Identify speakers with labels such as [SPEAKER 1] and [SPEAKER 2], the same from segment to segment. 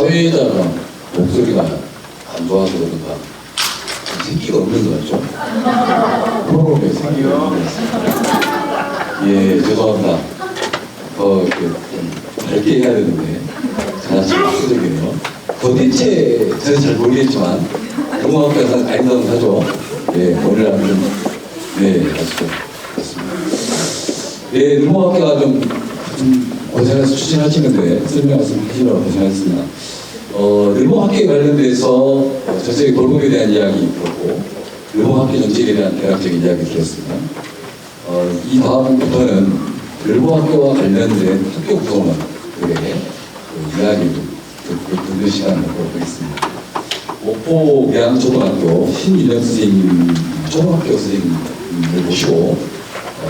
[SPEAKER 1] 사회자가 목소리가 안 좋아서 그런가 생기가 없는 것 같죠? 프로그램에 생기가 없는 것 같습니다. 예, 죄송합니다. 더 이렇게 좀 밝게 해야 되는데 지나치게 압도적이네요. 도대체 저는 잘 모르겠지만 영화학과에서 아이다운 하죠. 예, 오늘 하면 아시죠? 그렇습니다. 예, 영화학과가 좀 고생해서 추진하시는데 설명 말씀 하시느라고 고생하셨습니다. 일본학교에 관련돼서 전체의 돌봄에 대한 이야기 들었고 일본학교 정책에 대한 대략적인 이야기 들었습니다. 이 다음부터는 일본학교와 관련된 학교 구성원들의 이야기를 듣는 시간을 갖도록 하겠습니다. 목포 계양초등학교 신윤영 선생님, 초등학교 선생님을 모시고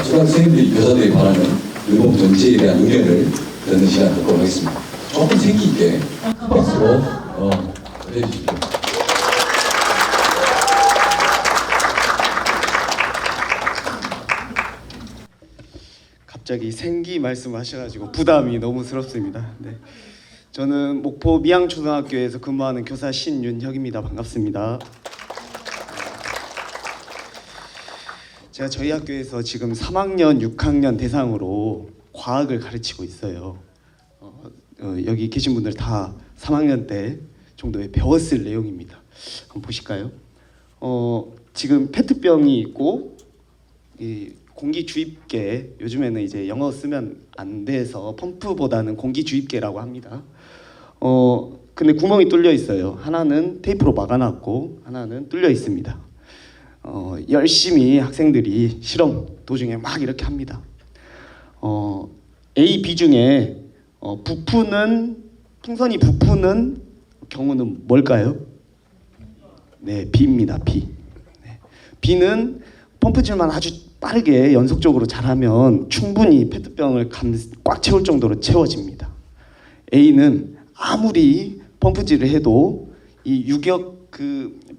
[SPEAKER 1] 초등학생들이 교사들이 바라는 일본 정치에 대한 의견을 듣는 시간을 갖도록 하겠습니다. 조금 생기 있게 박수로 해주십시오.
[SPEAKER 2] 갑자기 생기 말씀하셔가지고 부담이 너무 스럽습니다. 네. 저는 목포 미양초등학교에서 근무하는 교사 신윤혁입니다. 반갑습니다. 제가 저희 학교에서 지금 3학년, 6학년 대상으로 과학을 가르치고 있어요. 여기 계신 분들 다 3학년 때 정도에 배웠을 내용입니다. 한번 보실까요? 지금 페트병이 있고 이 공기 주입계, 요즘에는 이제 영어 쓰면 안 돼서 펌프보다는 공기 주입계라고 합니다. 근데 구멍이 뚫려 있어요. 하나는 테이프로 막아놨고 하나는 뚫려 있습니다. 열심히 학생들이 실험 도중에 막 이렇게 합니다. A, B 중에 풍선이 부푸는 경우는 뭘까요? 네, B입니다. B. 네. B는 펌프질만 아주 빠르게 연속적으로 잘하면 충분히 페트병을 꽉 채울 정도로 채워집니다. A는 아무리 펌프질을 해도 이 유격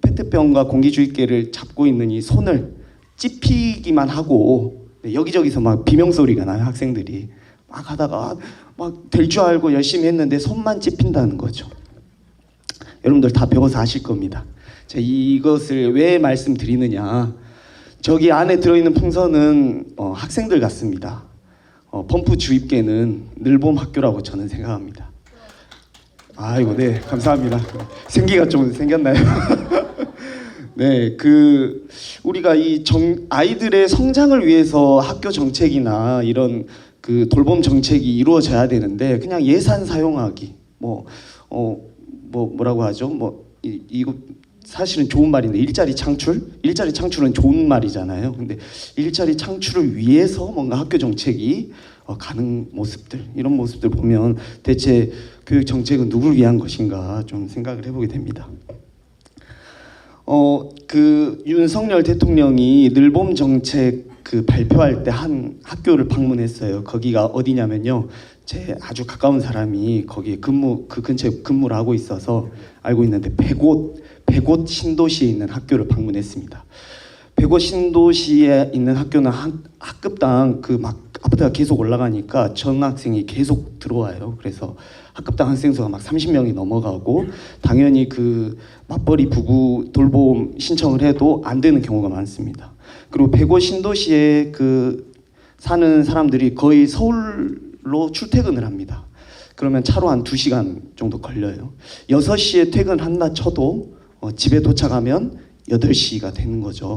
[SPEAKER 2] 페트병과 공기주입계를 잡고 있는 이 손을 찝히기만 하고 여기저기서 막 비명소리가 나요. 학생들이 막 하다가 막 될 줄 알고 열심히 했는데 손만 찝힌다는 거죠. 여러분들 다 배워서 아실 겁니다. 제가 이것을 왜 말씀드리느냐, 저기 안에 들어있는 풍선은 학생들 같습니다. 펌프 주입계는 늘봄 학교라고 저는 생각합니다. 아이고, 네, 감사합니다. 생기가 좀 생겼나요? 네, 우리가 아이들의 성장을 위해서 학교 정책이나 이런 돌봄 정책이 이루어져야 되는데 그냥 예산 사용하기, 뭐라고 하죠? 이거 사실은 좋은 말인데 일자리 창출은 좋은 말이잖아요. 근데 일자리 창출을 위해서 뭔가 학교 정책이 가는 모습들, 이런 모습들 보면 대체 교육 정책은 누구를 위한 것인가 좀 생각을 해보게 됩니다. 윤석열 대통령이 늘봄 정책 발표할 때 한 학교를 방문했어요. 거기가 어디냐면요, 제 아주 가까운 사람이 거기에 그 근처에 근무를 하고 있어서 알고 있는데 백옷 신도시에 있는 학교를 방문했습니다. 백옷 신도시에 있는 학교는 학급당 아파트가 계속 올라가니까 전학생이 계속 들어와요. 그래서 학급당 학생 수가 막 30명이 넘어가고 당연히 맞벌이 부부 돌봄 신청을 해도 안 되는 경우가 많습니다. 그리고 백옷 신도시에 사는 사람들이 거의 서울로 출퇴근을 합니다. 그러면 차로 한 2시간 정도 걸려요. 6시에 퇴근한다 쳐도 집에 도착하면 8시가 되는 거죠.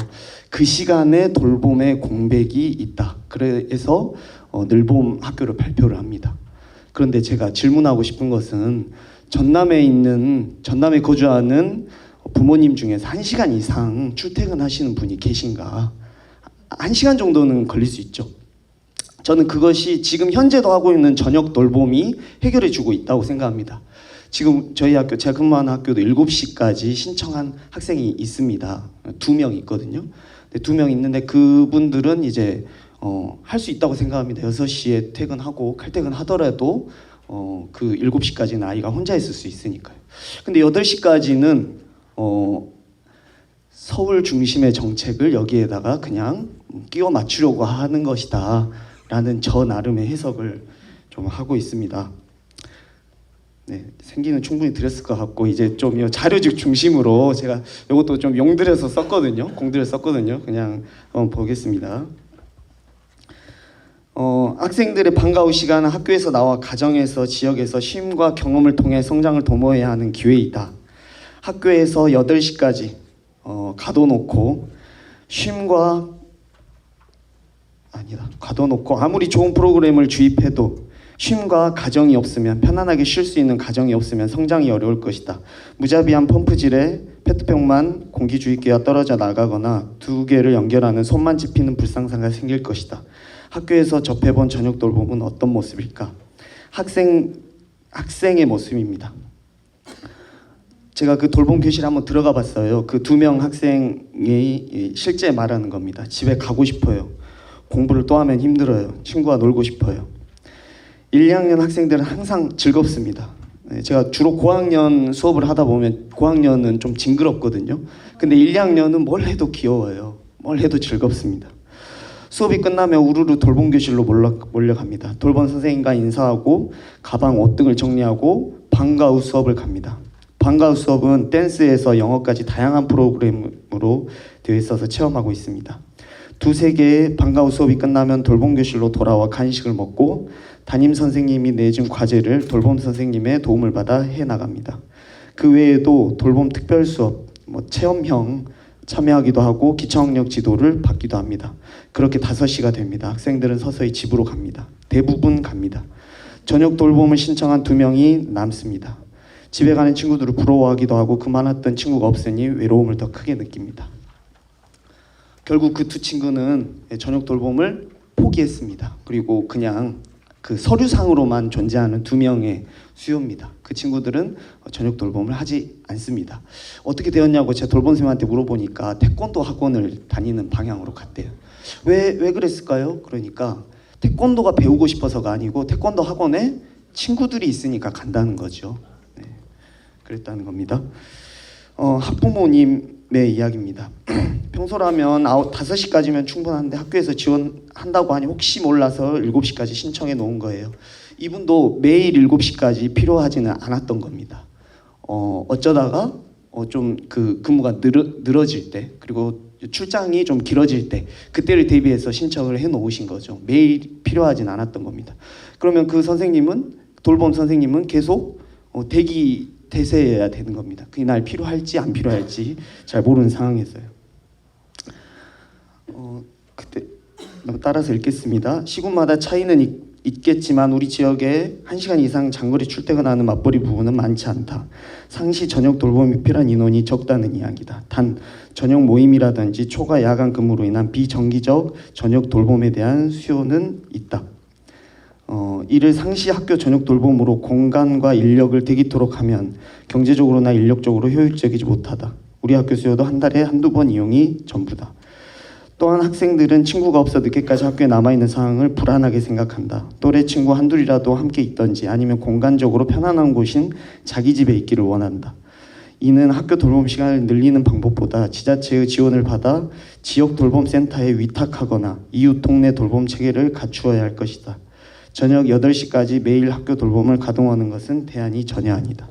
[SPEAKER 2] 그 시간에 돌봄의 공백이 있다. 그래서 늘봄 학교를 발표를 합니다. 그런데 제가 질문하고 싶은 것은 전남에 거주하는 부모님 중에서 1시간 이상 출퇴근하시는 분이 계신가? 1시간 정도는 걸릴 수 있죠. 저는 그것이 지금 현재도 하고 있는 저녁 돌봄이 해결해 주고 있다고 생각합니다. 지금 저희 학교, 제가 근무하는 학교도 7시까지 신청한 학생이 있습니다. 2명 있거든요. 두 명 있는데 그분들은 이제 할 수 있다고 생각합니다. 6시에 퇴근하고 칼퇴근 하더라도 그 7시까지는 아이가 혼자 있을 수 있으니까요. 근데 8시까지는 서울 중심의 정책을 여기에다가 그냥 끼워 맞추려고 하는 것이다 라는 저 나름의 해석을 좀 하고 있습니다. 네, 생기는 충분히 드렸을 것 같고 이제 좀 이 자료집 중심으로 제가 이것도 좀 용들여서 썼거든요. 공들여 썼거든요. 그냥 한번 보겠습니다. 학생들의 방과 후 시간은 학교에서 나와 가정에서 지역에서 쉼과 경험을 통해 성장을 도모해야 하는 기회이다. 학교에서 8시까지 가둬놓고 가둬놓고 아무리 좋은 프로그램을 주입해도 쉼과 가정이 없으면 편안하게 쉴 수 있는 가정이 없으면 성장이 어려울 것이다. 무자비한 펌프질에 페트병만 공기주입기와 떨어져 나가거나 두 개를 연결하는 손만 집히는 불상사가 생길 것이다. 학교에서 접해본 저녁 돌봄은 어떤 모습일까? 학생의 모습입니다. 제가 그 돌봄 교실에 한번 들어가 봤어요. 그 2명 학생이 실제 말하는 겁니다. 집에 가고 싶어요. 공부를 또 하면 힘들어요. 친구와 놀고 싶어요. 1, 2학년 학생들은 항상 즐겁습니다. 제가 주로 고학년 수업을 하다 보면 고학년은 좀 징그럽거든요. 근데 1, 2학년은 뭘 해도 귀여워요. 뭘 해도 즐겁습니다. 수업이 끝나면 우르르 돌봄 교실로 몰려갑니다. 돌봄 선생님과 인사하고 가방 옷 등을 정리하고 방과 후 수업을 갑니다. 방과 후 수업은 댄스에서 영어까지 다양한 프로그램으로 되어 있어서 체험하고 있습니다. 2, 3개의 방과 후 수업이 끝나면 돌봄 교실로 돌아와 간식을 먹고 담임 선생님이 내준 과제를 돌봄 선생님의 도움을 받아 해나갑니다. 그 외에도 돌봄 특별 수업, 체험형 참여하기도 하고 기초학력 지도를 받기도 합니다. 그렇게 5시가 됩니다. 학생들은 서서히 집으로 갑니다. 대부분 갑니다. 저녁 돌봄을 신청한 2명이 남습니다. 집에 가는 친구들을 부러워하기도 하고 그만했던 친구가 없으니 외로움을 더 크게 느낍니다. 결국 그 2 친구는 저녁 돌봄을 포기했습니다. 그리고 그냥 그 서류상으로만 존재하는 2명의 수요입니다. 그 친구들은 저녁 돌봄을 하지 않습니다. 어떻게 되었냐고 제 돌봄 선생님한테 물어보니까 태권도 학원을 다니는 방향으로 갔대요. 왜 그랬을까요? 그러니까 태권도가 배우고 싶어서가 아니고 태권도 학원에 친구들이 있으니까 간다는 거죠. 네, 그랬다는 겁니다. 학부모님의 이야기입니다. 평소라면 5시까지면 충분한데 학교에서 지원한다고 하니 혹시 몰라서 7시까지 신청해 놓은 거예요. 이분도 매일 7시까지 필요하지는 않았던 겁니다. 어쩌다가 좀 그 근무가 늘어질 때 그리고 출장이 좀 길어질 때 그때를 대비해서 신청을 해 놓으신 거죠. 매일 필요하진 않았던 겁니다. 그러면 그 선생님은 돌봄 선생님은 계속 대세해야 되는 겁니다. 그날 필요할지 안 필요할지 잘 모르는 상황에서요. 그때 따라서 읽겠습니다. 시군마다 차이는 있겠지만 우리 지역에 1시간 이상 장거리 출퇴근하는 맞벌이 부부는 많지 않다. 상시 저녁 돌봄이 필요한 인원이 적다는 이야기다. 단 저녁 모임이라든지 초과 야간 근무로 인한 비정기적 저녁 돌봄에 대한 수요는 있다. 이를 상시 학교 저녁 돌봄으로 공간과 인력을 대기토록 하면 경제적으로나 인력적으로 효율적이지 못하다. 우리 학교 수요도 한 달에 1-2번 이용이 전부다. 또한 학생들은 친구가 없어 늦게까지 학교에 남아있는 상황을 불안하게 생각한다. 또래 친구 한둘이라도 함께 있던지 아니면 공간적으로 편안한 곳인 자기 집에 있기를 원한다. 이는 학교 돌봄 시간을 늘리는 방법보다 지자체의 지원을 받아 지역 돌봄센터에 위탁하거나 이웃 동네 돌봄 체계를 갖추어야 할 것이다. 저녁 8시까지 매일 학교 돌봄을 가동하는 것은 대안이 전혀 아니다.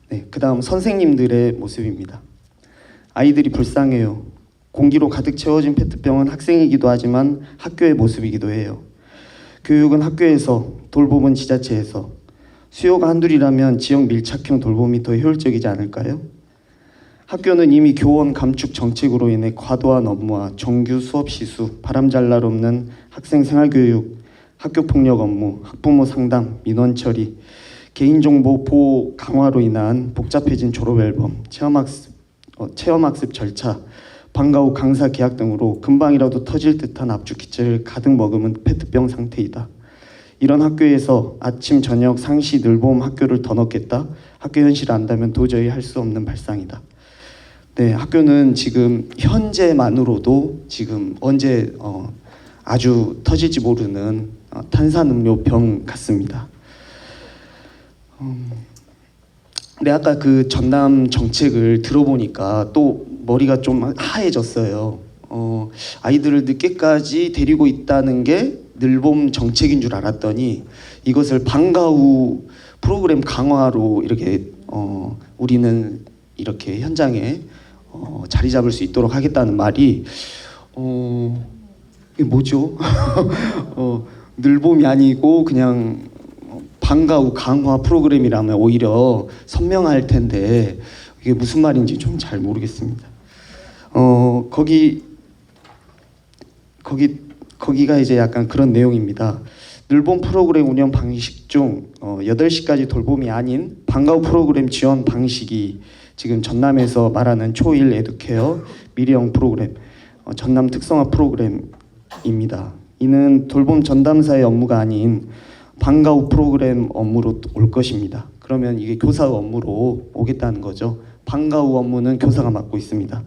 [SPEAKER 2] 네, 그 다음 선생님들의 모습입니다. 아이들이 불쌍해요. 공기로 가득 채워진 페트병은 학생이기도 하지만 학교의 모습이기도 해요. 교육은 학교에서, 돌봄은 지자체에서. 수요가 한둘이라면 지역 밀착형 돌봄이 더 효율적이지 않을까요? 학교는 이미 교원 감축 정책으로 인해 과도한 업무와 정규 수업 시수, 바람잘 날 없는 학생 생활교육, 학교폭력 업무, 학부모 상담, 민원 처리, 개인정보 보호 강화로 인한 복잡해진 졸업앨범, 체험학습 절차, 방과 후 강사 계약 등으로 금방이라도 터질 듯한 압축 기체를 가득 머금은 페트병 상태이다. 이런 학교에서 아침, 저녁, 상시, 늘봄 학교를 더 넣겠다? 학교 현실을 안다면 도저히 할 수 없는 발상이다. 네, 학교는 지금 현재만으로도 지금 언제 아주 터질지 모르는 탄산음료병 같습니다. 근데 아까 그 전남 정책을 들어보니까 또 머리가 좀 하얘졌어요. 아이들을 늦게까지 데리고 있다는 게 늘봄 정책인 줄 알았더니 이것을 방과 후 프로그램 강화로 이렇게 우리는 이렇게 현장에 자리 잡을 수 있도록 하겠다는 말이 이게 뭐죠? 늘봄이 아니고 그냥 방과 후 강화 프로그램이라면 오히려 선명할 텐데 이게 무슨 말인지 좀 잘 모르겠습니다. 거기가 이제 약간 그런 내용입니다. 늘봄 프로그램 운영 방식 중 8시까지 돌봄이 아닌 방과 후 프로그램 지원 방식이 지금 전남에서 말하는 초일 에듀케어 미래형 프로그램, 전남 특성화 프로그램입니다. 이는 돌봄 전담사의 업무가 아닌 방과 후 프로그램 업무로 올 것입니다. 그러면 이게 교사 업무로 오겠다는 거죠. 방과 후 업무는 교사가 맡고 있습니다.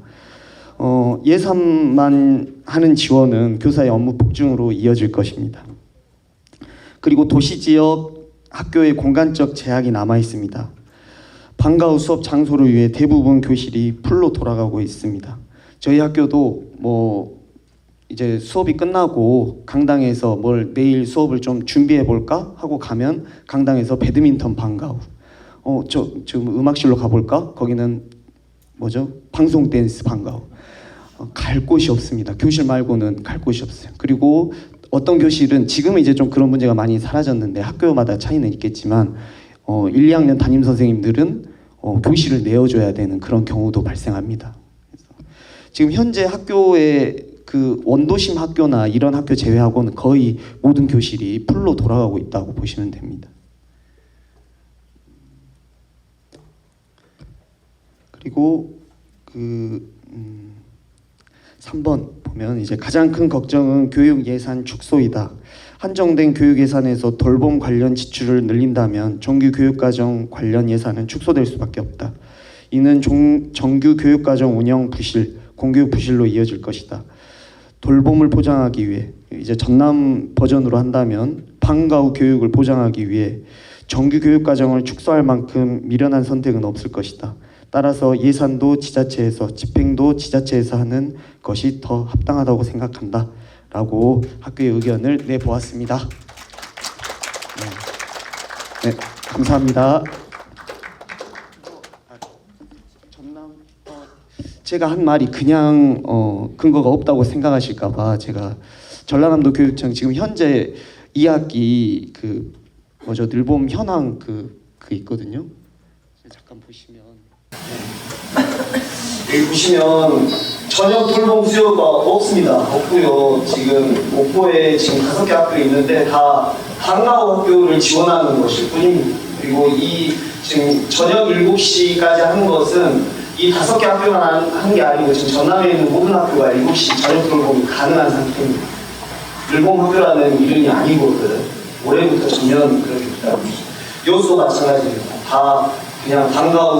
[SPEAKER 2] 예산만 하는 지원은 교사의 업무 폭증으로 이어질 것입니다. 그리고 도시지역 학교의 공간적 제약이 남아 있습니다. 방과 후 수업 장소를 위해 대부분 교실이 풀로 돌아가고 있습니다. 저희 학교도 이제 수업이 끝나고 강당에서 내일 수업을 좀 준비해 볼까 하고 가면 강당에서 배드민턴 방과 후 지금 음악실로 가볼까? 거기는 방송 댄스 방과 후 갈 곳이 없습니다. 교실 말고는 갈 곳이 없어요. 그리고 어떤 교실은 지금 이제 좀 그런 문제가 많이 사라졌는데 학교마다 차이는 있겠지만 1, 2학년 담임 선생님들은 교실을 내어줘야 되는 그런 경우도 발생합니다. 지금 현재 학교의 그 원도심 학교나 이런 학교 제외하고는 거의 모든 교실이 풀로 돌아가고 있다고 보시면 됩니다. 그리고 3번 보면 이제 가장 큰 걱정은 교육 예산 축소이다. 한정된 교육 예산에서 돌봄 관련 지출을 늘린다면 정규 교육과정 관련 예산은 축소될 수밖에 없다. 이는 정규 교육과정 운영 부실, 공교육 부실로 이어질 것이다. 돌봄을 보장하기 위해 이제 전남 버전으로 한다면 방과 후 교육을 보장하기 위해 정규 교육과정을 축소할 만큼 미련한 선택은 없을 것이다. 따라서 예산도 지자체에서, 집행도 지자체에서 하는 것이 더 합당하다고 생각한다 라고 학교의 의견을 내보았습니다. 네, 감사합니다. 제가 한 말이 그냥 근거가 없다고 생각하실까봐 제가 전라남도 교육청 지금 현재 2학기 늘봄 현황 그 있거든요. 잠깐 보시면
[SPEAKER 3] 여기 보시면 전혀 돌봄 수요가 없고요. 지금 목포에 지금 5개 학교 있는데 다 방과 후 학교를 지원하는 것일 뿐입니다. 그리고 이 지금 저녁 7시까지 하는 것은 이 5개 학교만 하는 게 아니고 지금 전남에 있는 모든 학교가 7시 저녁 돌봄이 가능한 상태입니다. 늘봄 학교라는 이름이 아니거든. 올해부터 전면 그렇게 됐다고. 여수도 마찬가지입니다. 다 그냥 방과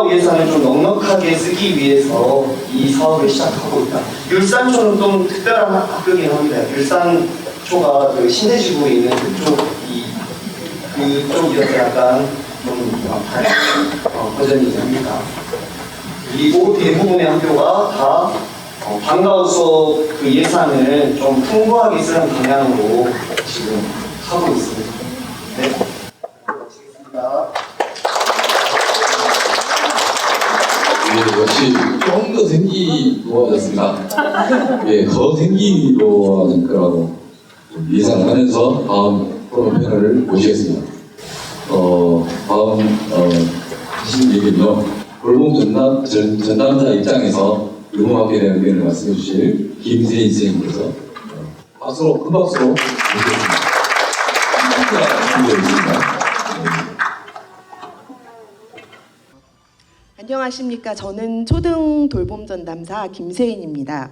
[SPEAKER 3] 후 예산을 좀 넉넉하게 쓰기 위해서 이 사업을 시작하고 있다. 율산초는 좀 특별한 학교이긴 합니다. 율산초가 그 신대지구에 있는 그쪽이어서 약간 좀 다른 버전이 됩니다. 그리고 대부분의 학교가 다 방과 후 수업 그 예산을 좀 풍부하게 쓰는 방향으로 지금 하고 있습니다. 네. 마치겠습니다.
[SPEAKER 1] 역시 좀 더 생기로워졌습니다. 더 생기로워진 거라고 예상을 하면서 다음 프로그램 패널을 모시겠습니다. 다음 하신 얘기는요. 돌봄 전담사 입장에서 늘봄학교에 대한 의견을 말씀해 주실 김세인 선생님께서 큰 박수로 모시겠습니다.
[SPEAKER 4] 안녕하십니까. 저는 초등 돌봄 전담사 김세인입니다.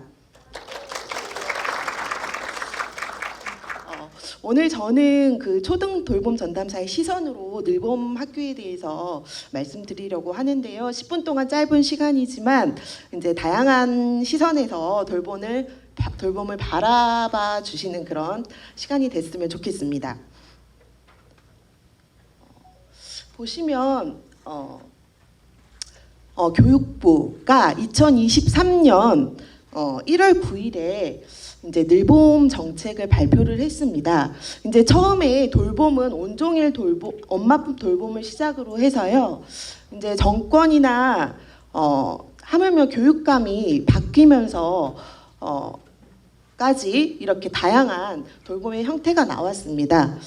[SPEAKER 4] 오늘 저는 그 초등 돌봄 전담사의 시선으로 늘봄 학교에 대해서 말씀드리려고 하는데요. 10분 동안 짧은 시간이지만 이제 다양한 시선에서 돌봄을 바라봐 주시는 그런 시간이 됐으면 좋겠습니다. 보시면 교육부가 2023년 1월 9일에 이제 늘봄 정책을 발표를 했습니다. 이제 처음에 돌봄은 온종일 엄마 돌봄을 시작으로 해서요. 이제 정권이나 하물며 교육감이 바뀌면서 까지 이렇게 다양한 돌봄의 형태가 나왔습니다.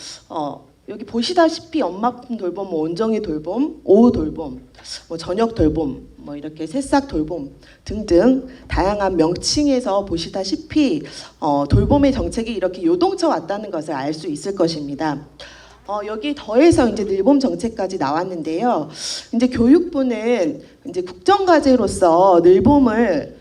[SPEAKER 4] 여기 보시다시피 엄마 돌봄, 온종일 돌봄, 오후 돌봄, 저녁 돌봄, 이렇게 새싹 돌봄 등등 다양한 명칭에서 보시다시피 돌봄의 정책이 이렇게 요동쳐 왔다는 것을 알 수 있을 것입니다. 여기 더해서 이제 늘봄 정책까지 나왔는데요. 이제 교육부는 이제 국정과제로서 늘봄을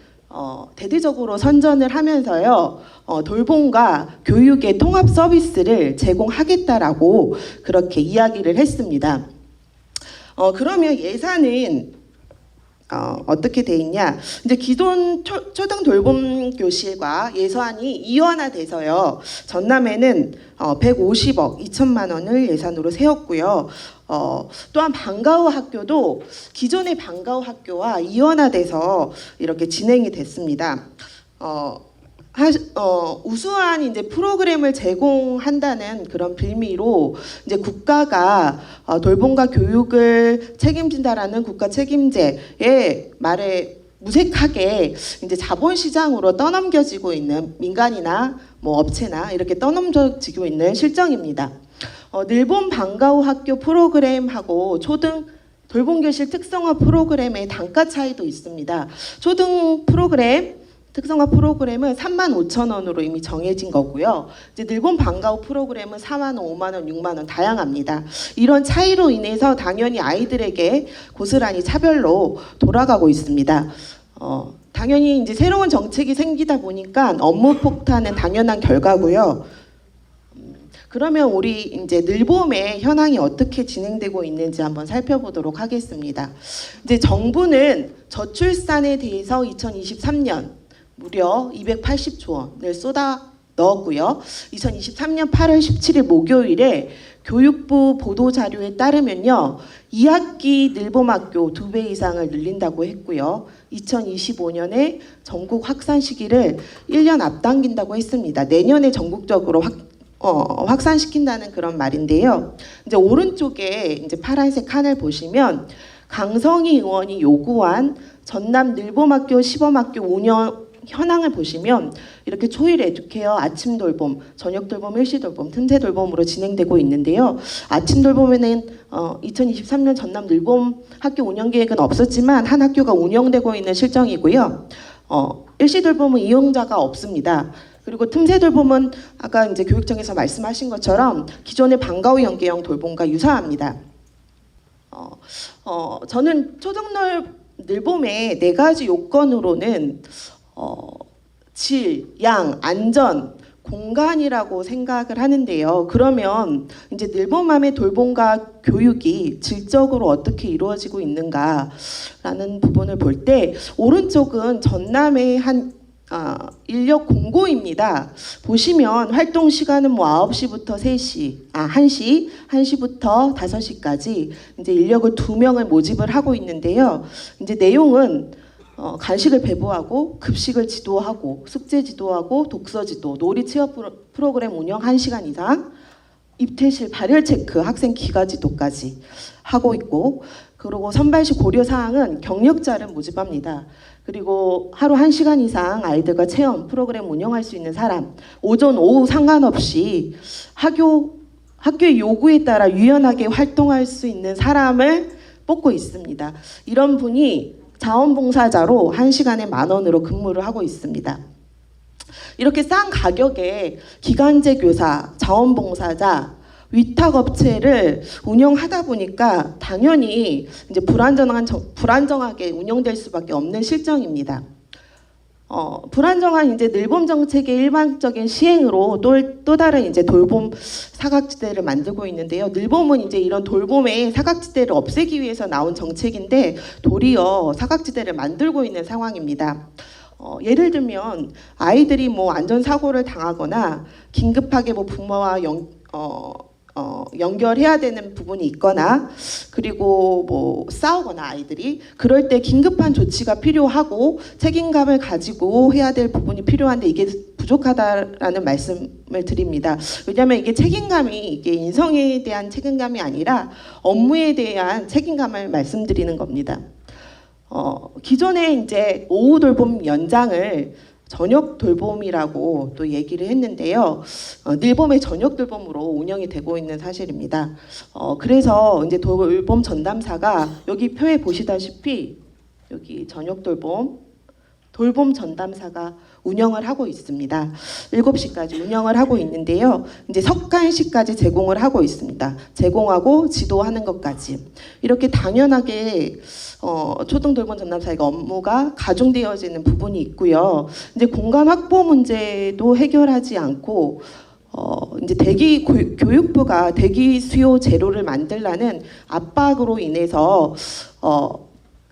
[SPEAKER 4] 대대적으로 선전을 하면서요. 돌봄과 교육의 통합 서비스를 제공하겠다라고 그렇게 이야기를 했습니다. 그러면 예산은 어떻게 돼 있냐? 이제 기존 초등 돌봄 교실과 예산이 이원화돼서요. 전남에는 150억 2천만 원을 예산으로 세웠고요. 또한 방과후 학교도 기존의 방과후 학교와 이원화돼서 이렇게 진행이 됐습니다. 우수한 이제 프로그램을 제공한다는 그런 빌미로 이제 국가가 돌봄과 교육을 책임진다라는 국가 책임제의 말에 무색하게 이제 자본시장으로 떠넘겨지고 있는 민간이나 업체나 이렇게 떠넘겨지고 있는 실정입니다. 늘봄 방과후 학교 프로그램하고 초등 돌봄교실 특성화 프로그램의 단가 차이도 있습니다. 초등 프로그램 특성화 프로그램은 35,000원으로 이미 정해진 거고요. 이제 늘봄 방과후 프로그램은 4만 원, 5만 원, 6만 원 다양합니다. 이런 차이로 인해서 당연히 아이들에게 고스란히 차별로 돌아가고 있습니다. 당연히 이제 새로운 정책이 생기다 보니까 업무 폭탄은 당연한 결과고요. 그러면 우리 이제 늘봄의 현황이 어떻게 진행되고 있는지 한번 살펴보도록 하겠습니다. 이제 정부는 저출산에 대해서 2023년 무려 280조 원을 쏟아 넣었고요. 2023년 8월 17일 목요일에 교육부 보도자료에 따르면요. 2학기 늘봄학교 2배 이상을 늘린다고 했고요. 2025년에 전국 확산 시기를 1년 앞당긴다고 했습니다. 내년에 전국적으로 확산시킨다는 그런 말인데요. 이제 오른쪽에 이제 파란색 칸을 보시면 강성희 의원이 요구한 전남 늘봄학교 시범학교 운영 현황을 보시면 이렇게 초일 에듀케어 아침 돌봄, 저녁 돌봄, 일시 돌봄, 틈새 돌봄으로 진행되고 있는데요. 아침 돌봄에는 2023년 전남 늘봄 학교 운영 계획은 없었지만 한 학교가 운영되고 있는 실정이고요. 일시 돌봄은 이용자가 없습니다. 그리고 틈새 돌봄은 아까 이제 교육청에서 말씀하신 것처럼 기존의 방과후 연계형 돌봄과 유사합니다. 저는 초등 늘봄의 4가지 요건으로는 질, 양, 안전, 공간이라고 생각을 하는데요. 그러면 이제 늘봄함의 돌봄과 교육이 질적으로 어떻게 이루어지고 있는가라는 부분을 볼 때 오른쪽은 전남의 한 인력 공고입니다. 보시면 활동 시간은 9시부터 3시, 1시부터 5시까지 이제 인력을 2명을 모집을 하고 있는데요. 이제 내용은 간식을 배부하고 급식을 지도하고 숙제 지도하고 독서 지도, 놀이 체험 프로그램 운영 1시간 이상, 입퇴실 발열 체크, 학생 기가 지도까지 하고 있고, 그리고 선발 시 고려 사항은 경력자를 모집합니다. 그리고 하루 1시간 이상 아이들과 체험 프로그램 운영할 수 있는 사람, 오전 오후 상관없이 학교의 요구에 따라 유연하게 활동할 수 있는 사람을 뽑고 있습니다. 이런 분이 자원봉사자로 1시간에 10,000원으로 근무를 하고 있습니다. 이렇게 싼 가격에 기간제 교사, 자원봉사자, 위탁업체를 운영하다 보니까 당연히 이제 불안정하게 운영될 수밖에 없는 실정입니다. 불안정한 이제 늘봄 정책의 일반적인 시행으로 또 다른 이제 돌봄 사각지대를 만들고 있는데요. 늘봄은 이제 이런 돌봄의 사각지대를 없애기 위해서 나온 정책인데 도리어 사각지대를 만들고 있는 상황입니다. 예를 들면 아이들이 뭐 안전사고를 당하거나 긴급하게 뭐 부모와 연결해야 되는 부분이 있거나 그리고 뭐 싸우거나 아이들이 그럴 때 긴급한 조치가 필요하고 책임감을 가지고 해야 될 부분이 필요한데 이게 부족하다라는 말씀을 드립니다. 왜냐하면 이게 책임감이 이게 인성에 대한 책임감이 아니라 업무에 대한 책임감을 말씀드리는 겁니다. 기존에 이제 오후 돌봄 연장을 저녁 돌봄이라고 또 얘기를 했는데요. 늘봄의 저녁 돌봄으로 운영이 되고 있는 사실입니다. 그래서 이제 돌봄 전담사가 여기 표에 보시다시피 여기 저녁 돌봄 전담사가 운영을 하고 있습니다. 7시까지 운영을 하고 있는데요. 이제 석간식까지 제공을 하고 있습니다. 제공하고 지도하는 것까지. 이렇게 당연하게 초등 돌봄 전담사의 업무가 가중되어지는 부분이 있고요. 이제 공간 확보 문제도 해결하지 않고 이제 교육부가 대기 수요 제로를 만들라는 압박으로 인해서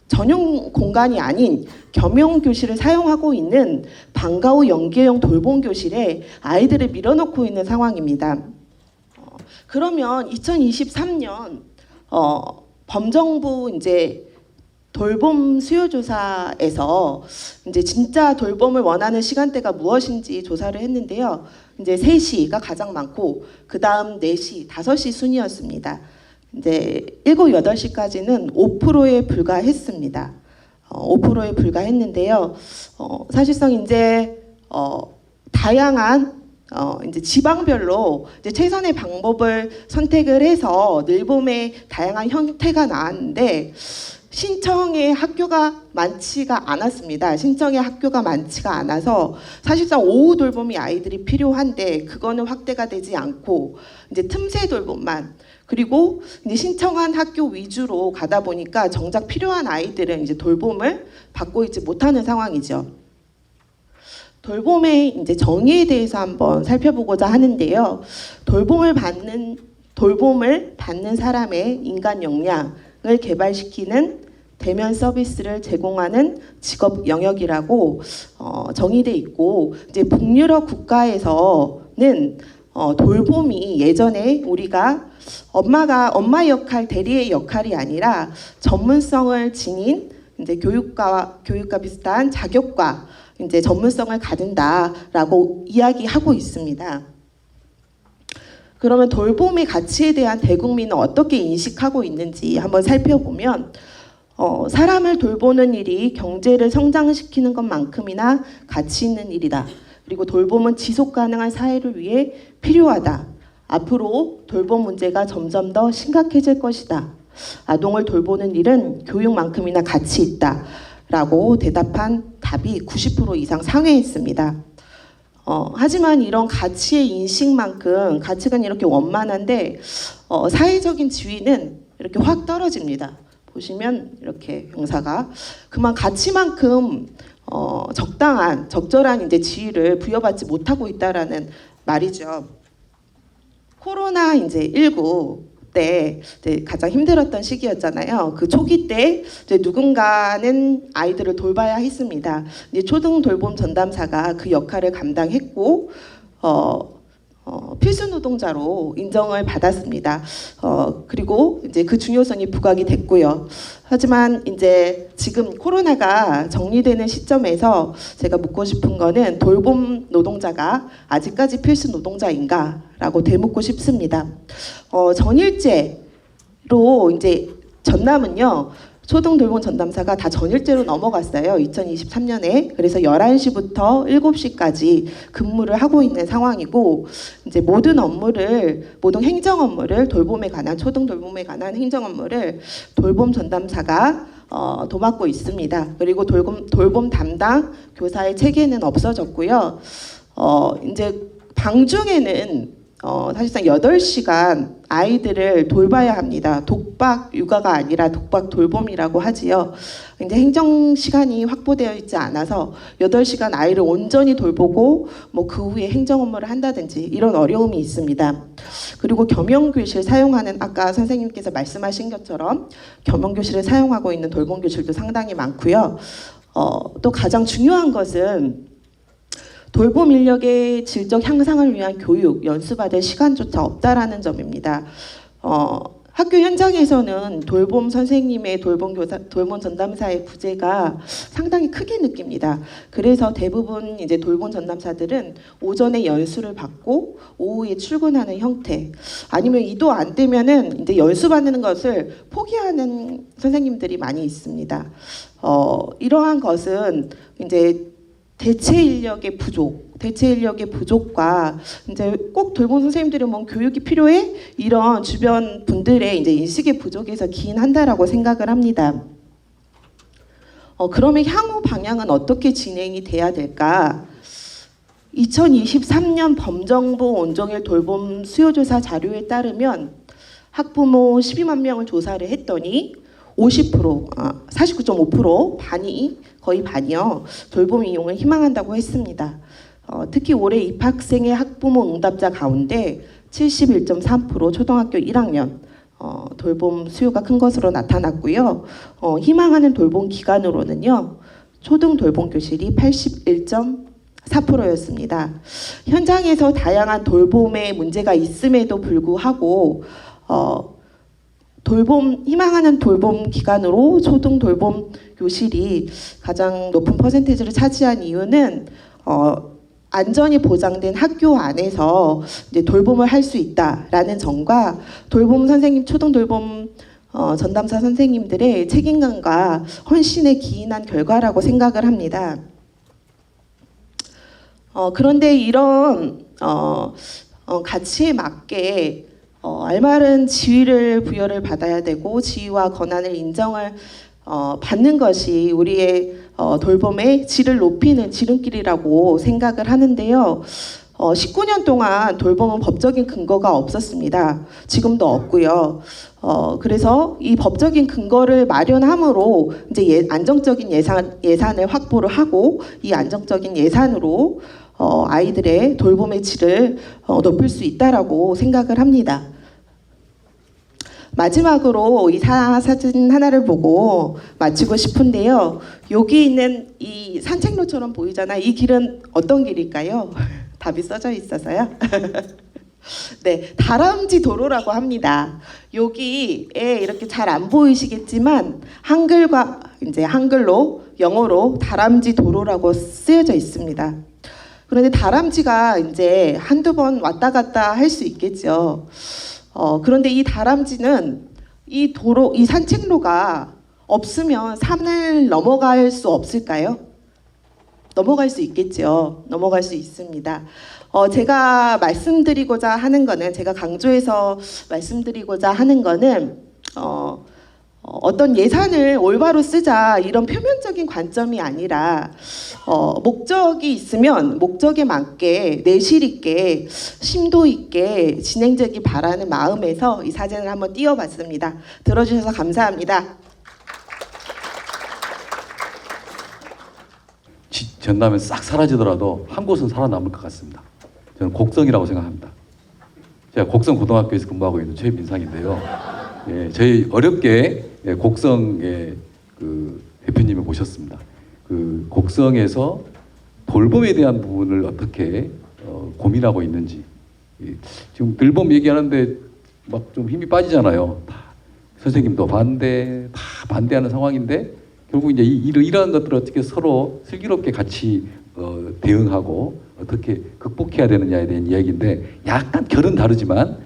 [SPEAKER 4] 전용 공간이 아닌 겸용 교실을 사용하고 있는 방과 후 연계형 돌봄 교실에 아이들을 밀어넣고 있는 상황입니다. 그러면 2023년 범정부 이제 돌봄 수요조사에서 이제 진짜 돌봄을 원하는 시간대가 무엇인지 조사를 했는데요. 이제 3시가 가장 많고 그 다음 4시, 5시 순이었습니다. 이제 7, 8시까지는 5%에 불과했습니다. 5%에 불과했는데요. 사실상 이제 다양한 이제 지방별로 이제 최선의 방법을 선택을 해서 늘봄의 다양한 형태가 나왔는데 신청의 학교가 많지가 않았습니다. 신청의 학교가 많지가 않아서 사실상 오후 돌봄이 아이들이 필요한데 그거는 확대가 되지 않고 이제 틈새 돌봄만 그리고 이제 신청한 학교 위주로 가다 보니까 정작 필요한 아이들은 이제 돌봄을 받고 있지 못하는 상황이죠. 돌봄의 이제 정의에 대해서 한번 살펴보고자 하는데요. 돌봄을 받는 사람의 인간 역량을 개발시키는 대면 서비스를 제공하는 직업 영역이라고 정의돼 있고 이제 북유럽 국가에서는 돌봄이 예전에 우리가 엄마 역할, 대리의 역할이 아니라 전문성을 지닌 이제 교육과 비슷한 자격과 이제 전문성을 가진다라고 이야기하고 있습니다. 그러면 돌봄의 가치에 대한 대국민은 어떻게 인식하고 있는지 한번 살펴보면 사람을 돌보는 일이 경제를 성장시키는 것만큼이나 가치 있는 일이다. 그리고 돌봄은 지속 가능한 사회를 위해 필요하다. 앞으로 돌봄 문제가 점점 더 심각해질 것이다. 아동을 돌보는 일은 교육만큼이나 가치 있다. 라고 대답한 답이 90% 이상 상회했습니다. 하지만 이런 가치의 인식만큼 가치가 이렇게 원만한데 사회적인 지위는 이렇게 확 떨어집니다. 보시면 이렇게 형사가 그만 가치만큼 적절한 이제 지위를 부여받지 못하고 있다라는 말이죠. 코로나 이제 19 때 이제 가장 힘들었던 시기였잖아요. 그 초기 때 이제 누군가는 아이들을 돌봐야 했습니다. 이제 초등 돌봄 전담사가 그 역할을 감당했고 필수 노동자로 인정을 받았습니다. 그리고 이제 그 중요성이 부각이 됐고요. 하지만 이제 지금 코로나가 정리되는 시점에서 제가 묻고 싶은 거는 돌봄 노동자가 아직까지 필수 노동자인가라고 되묻고 싶습니다. 전일제로 이제 전남은요. 초등 돌봄 전담사가 다 전일제로 넘어갔어요. 2023년에. 그래서 11시부터 7시까지 근무를 하고 있는 상황이고 이제 모든 행정 업무를 돌봄에 관한 초등 돌봄에 관한 행정 업무를 돌봄 전담사가 도맡고 있습니다. 그리고 돌봄 담당 교사의 체계는 없어졌고요. 이제 방중에는 사실상 8시간 아이들을 돌봐야 합니다. 독박 육아가 아니라 독박 돌봄이라고 하지요. 근데 행정 시간이 확보되어 있지 않아서 8시간 아이를 온전히 돌보고 뭐 그 후에 행정 업무를 한다든지 이런 어려움이 있습니다. 그리고 겸용교실 사용하는 아까 선생님께서 말씀하신 것처럼 겸용교실을 사용하고 있는 돌봄교실도 상당히 많고요. 또 가장 중요한 것은 돌봄 인력의 질적 향상을 위한 교육, 연수받을 시간조차 없다라는 점입니다. 학교 현장에서는 돌봄 선생님의 돌봄 전담사의 부재가 상당히 크게 느낍니다. 그래서 대부분 이제 돌봄 전담사들은 오전에 연수를 받고 오후에 출근하는 형태, 아니면 이도 안 되면은 이제 연수 받는 것을 포기하는 선생님들이 많이 있습니다. 이러한 것은 이제 대체 인력의 부족과 이제 꼭 돌봄 선생님들이 뭐 교육이 필요해 이런 주변 분들의 이제 인식의 부족에서 기인한다라고 생각을 합니다. 그러면 향후 방향은 어떻게 진행이 돼야 될까? 2023년 범정부 온종일 돌봄 수요조사 자료에 따르면 학부모 12만 명을 조사를 했더니 49.5% 반이 거의 반이요 돌봄 이용을 희망한다고 했습니다. 특히 올해 입학생의 학부모 응답자 가운데 71.3% 초등학교 1학년 돌봄 수요가 큰 것으로 나타났고요. 희망하는 돌봄 기간으로는요 초등 돌봄 교실이 81.4%였습니다. 현장에서 다양한 돌봄의 문제가 있음에도 불구하고 희망하는 돌봄 기간으로 초등 돌봄 교실이 가장 높은 퍼센테이지를 차지한 이유는 안전이 보장된 학교 안에서 이제 돌봄을 할 수 있다라는 점과 돌봄 선생님, 초등 돌봄 전담사 선생님들의 책임감과 헌신에 기인한 결과라고 생각을 합니다. 그런데 이런 가치에 맞게 알바른 지위를 부여를 받아야 되고 지위와 권한을 인정을 받는 것이 우리의 돌봄의 질을 높이는 지름길이라고 생각을 하는데요. 19년 동안 돌봄은 법적인 근거가 없었습니다. 지금도 없고요. 그래서 이 법적인 근거를 마련함으로 이제 안정적인 예산을 확보를 하고 이 안정적인 예산으로 아이들의 돌봄의 질을 높일 수 있다라고 생각을 합니다. 마지막으로 이 사진 하나를 보고 마치고 싶은데요. 여기 있는 이 산책로처럼 보이잖아요. 이 길은 어떤 길일까요? 답이 써져 있어서요. 네, 다람쥐 도로라고 합니다. 여기에 이렇게 잘 안 보이시겠지만 한글과 이제 한글로 영어로 다람쥐 도로라고 쓰여져 있습니다. 그런데 다람쥐가 이제 한두 번 왔다 갔다 할 수 있겠죠. 그런데 이 다람쥐는 이 산책로가 없으면 산을 넘어갈 수 없을까요? 넘어갈 수 있겠죠. 넘어갈 수 있습니다. 제가 말씀드리고자 하는 거는, 제가 강조해서 말씀드리고자 하는 거는 어떤 예산을 올바로 쓰자 이런 표면적인 관점이 아니라 목적이 있으면 목적에 맞게 내실 있게 심도 있게 진행되기 바라는 마음에서 이 사진을 한번 띄워봤습니다. 들어주셔서 감사합니다.
[SPEAKER 5] 전남에 싹 사라지더라도 한 곳은 살아남을 것 같습니다. 저는 곡성이라고 생각합니다. 제가 곡성 고등학교에서 근무하고 있는 최민상인데요. 예, 저희 어렵게 곡성의 그 대표님을 모셨습니다. 그 곡성에서 돌봄에 대한 부분을 어떻게 고민하고 있는지, 지금 돌봄 얘기하는데 막 좀 힘이 빠지잖아요. 다 선생님도 반대, 다 반대하는 상황인데 결국 이제 이러한 것들을 어떻게 서로 슬기롭게 같이 대응하고 어떻게 극복해야 되느냐에 대한 이야기인데, 약간 결은 다르지만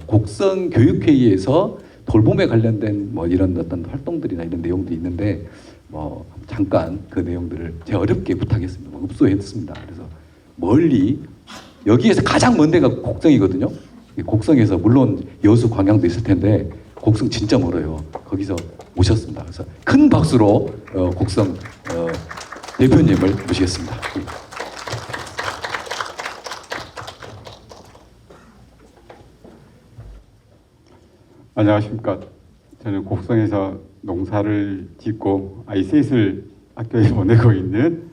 [SPEAKER 5] 곡성 교육회의에서 돌봄에 관련된 뭐 이런 어떤 활동들이나 이런 내용도 있는데 뭐 잠깐 그 내용들을 제가 어렵게 부탁했습니다. 뭐 읍소했습니다. 그래서 멀리 여기에서 가장 먼 데가 곡성이거든요. 곡성에서 물론 여수 광양도 있을 텐데 곡성 진짜 멀어요. 거기서 오셨습니다. 그래서 큰 박수로 곡성 대표님을 모시겠습니다.
[SPEAKER 6] 안녕하십니까. 저는 곡성에서 농사를 짓고 아이 셋을 학교에 보내고 있는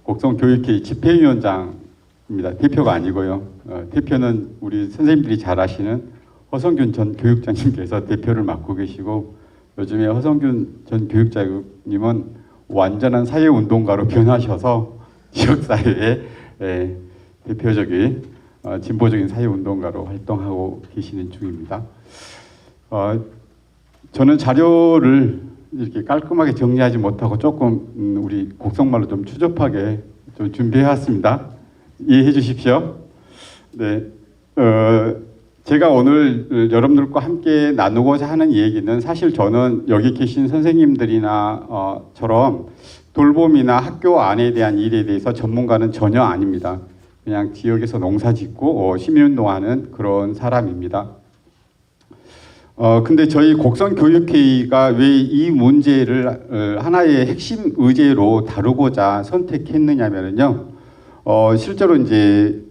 [SPEAKER 6] 곡성교육회 집회위원장입니다. 대표가 아니고요. 대표는 우리 선생님들이 잘 아시는 허성균 전 교육장님께서 대표를 맡고 계시고, 요즘에 허성균 전 교육장님은 완전한 사회운동가로 변하셔서 지역사회에 대표적인 진보적인 사회운동가로 활동하고 계시는 중입니다. 저는 자료를 이렇게 깔끔하게 정리하지 못하고 조금 우리 곡성말로 좀 추접하게 좀 준비해왔습니다. 이해해 주십시오. 네, 제가 오늘 여러분들과 함께 나누고자 하는 얘기는, 사실 저는 여기 계신 선생님들이나 처럼 돌봄이나 학교 안에 대한 일에 대해서 전문가는 전혀 아닙니다. 그냥 지역에서 농사 짓고 시민운동하는 그런 사람입니다. 근데 저희 곡성교육회의가 왜 이 문제를 하나의 핵심 의제로 다루고자 선택했느냐면요. 실제로 이제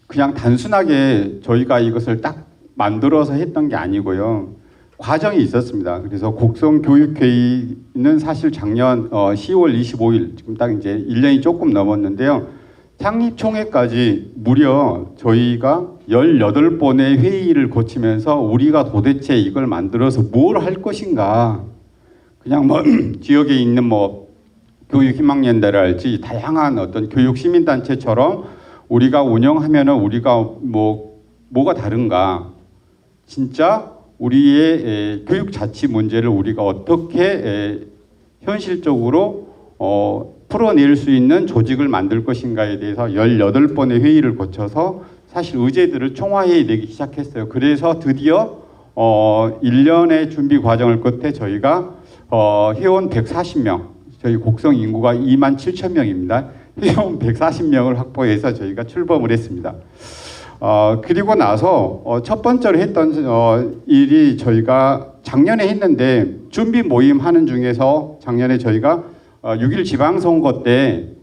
[SPEAKER 6] 그냥 단순하게 저희가 이것을 딱 만들어서 했던 게 아니고요. 과정이 있었습니다. 그래서 곡성교육회의는 사실 작년 10월 25일, 지금 딱 이제 1년이 조금 넘었는데요. 창립총회까지 무려 저희가 18번의 회의를 거치면서 우리가 도대체 이걸 만들어서 뭘 할 것인가, 그냥 뭐 지역에 있는 뭐 교육희망연대랄지 다양한 어떤 교육 시민단체처럼 우리가 운영하면은 우리가 뭐가 다른가, 진짜 우리의 교육 자치 문제를 우리가 어떻게 현실적으로 풀어낼 수 있는 조직을 만들 것인가에 대해서 18번의 회의를 거쳐서 사실 의제들을 총화해 내기 시작했어요. 그래서 드디어 1년의 준비 과정을 끝에 저희가 회원 140명, 저희 곡성 인구가 27,000명입니다. 회원 140명을 확보해서 저희가 출범을 했습니다. 그리고 나서 첫 번째로 했던 일이, 저희가 작년에 했는데 준비 모임 하는 중에서 작년에 저희가 6.1 지방선거 때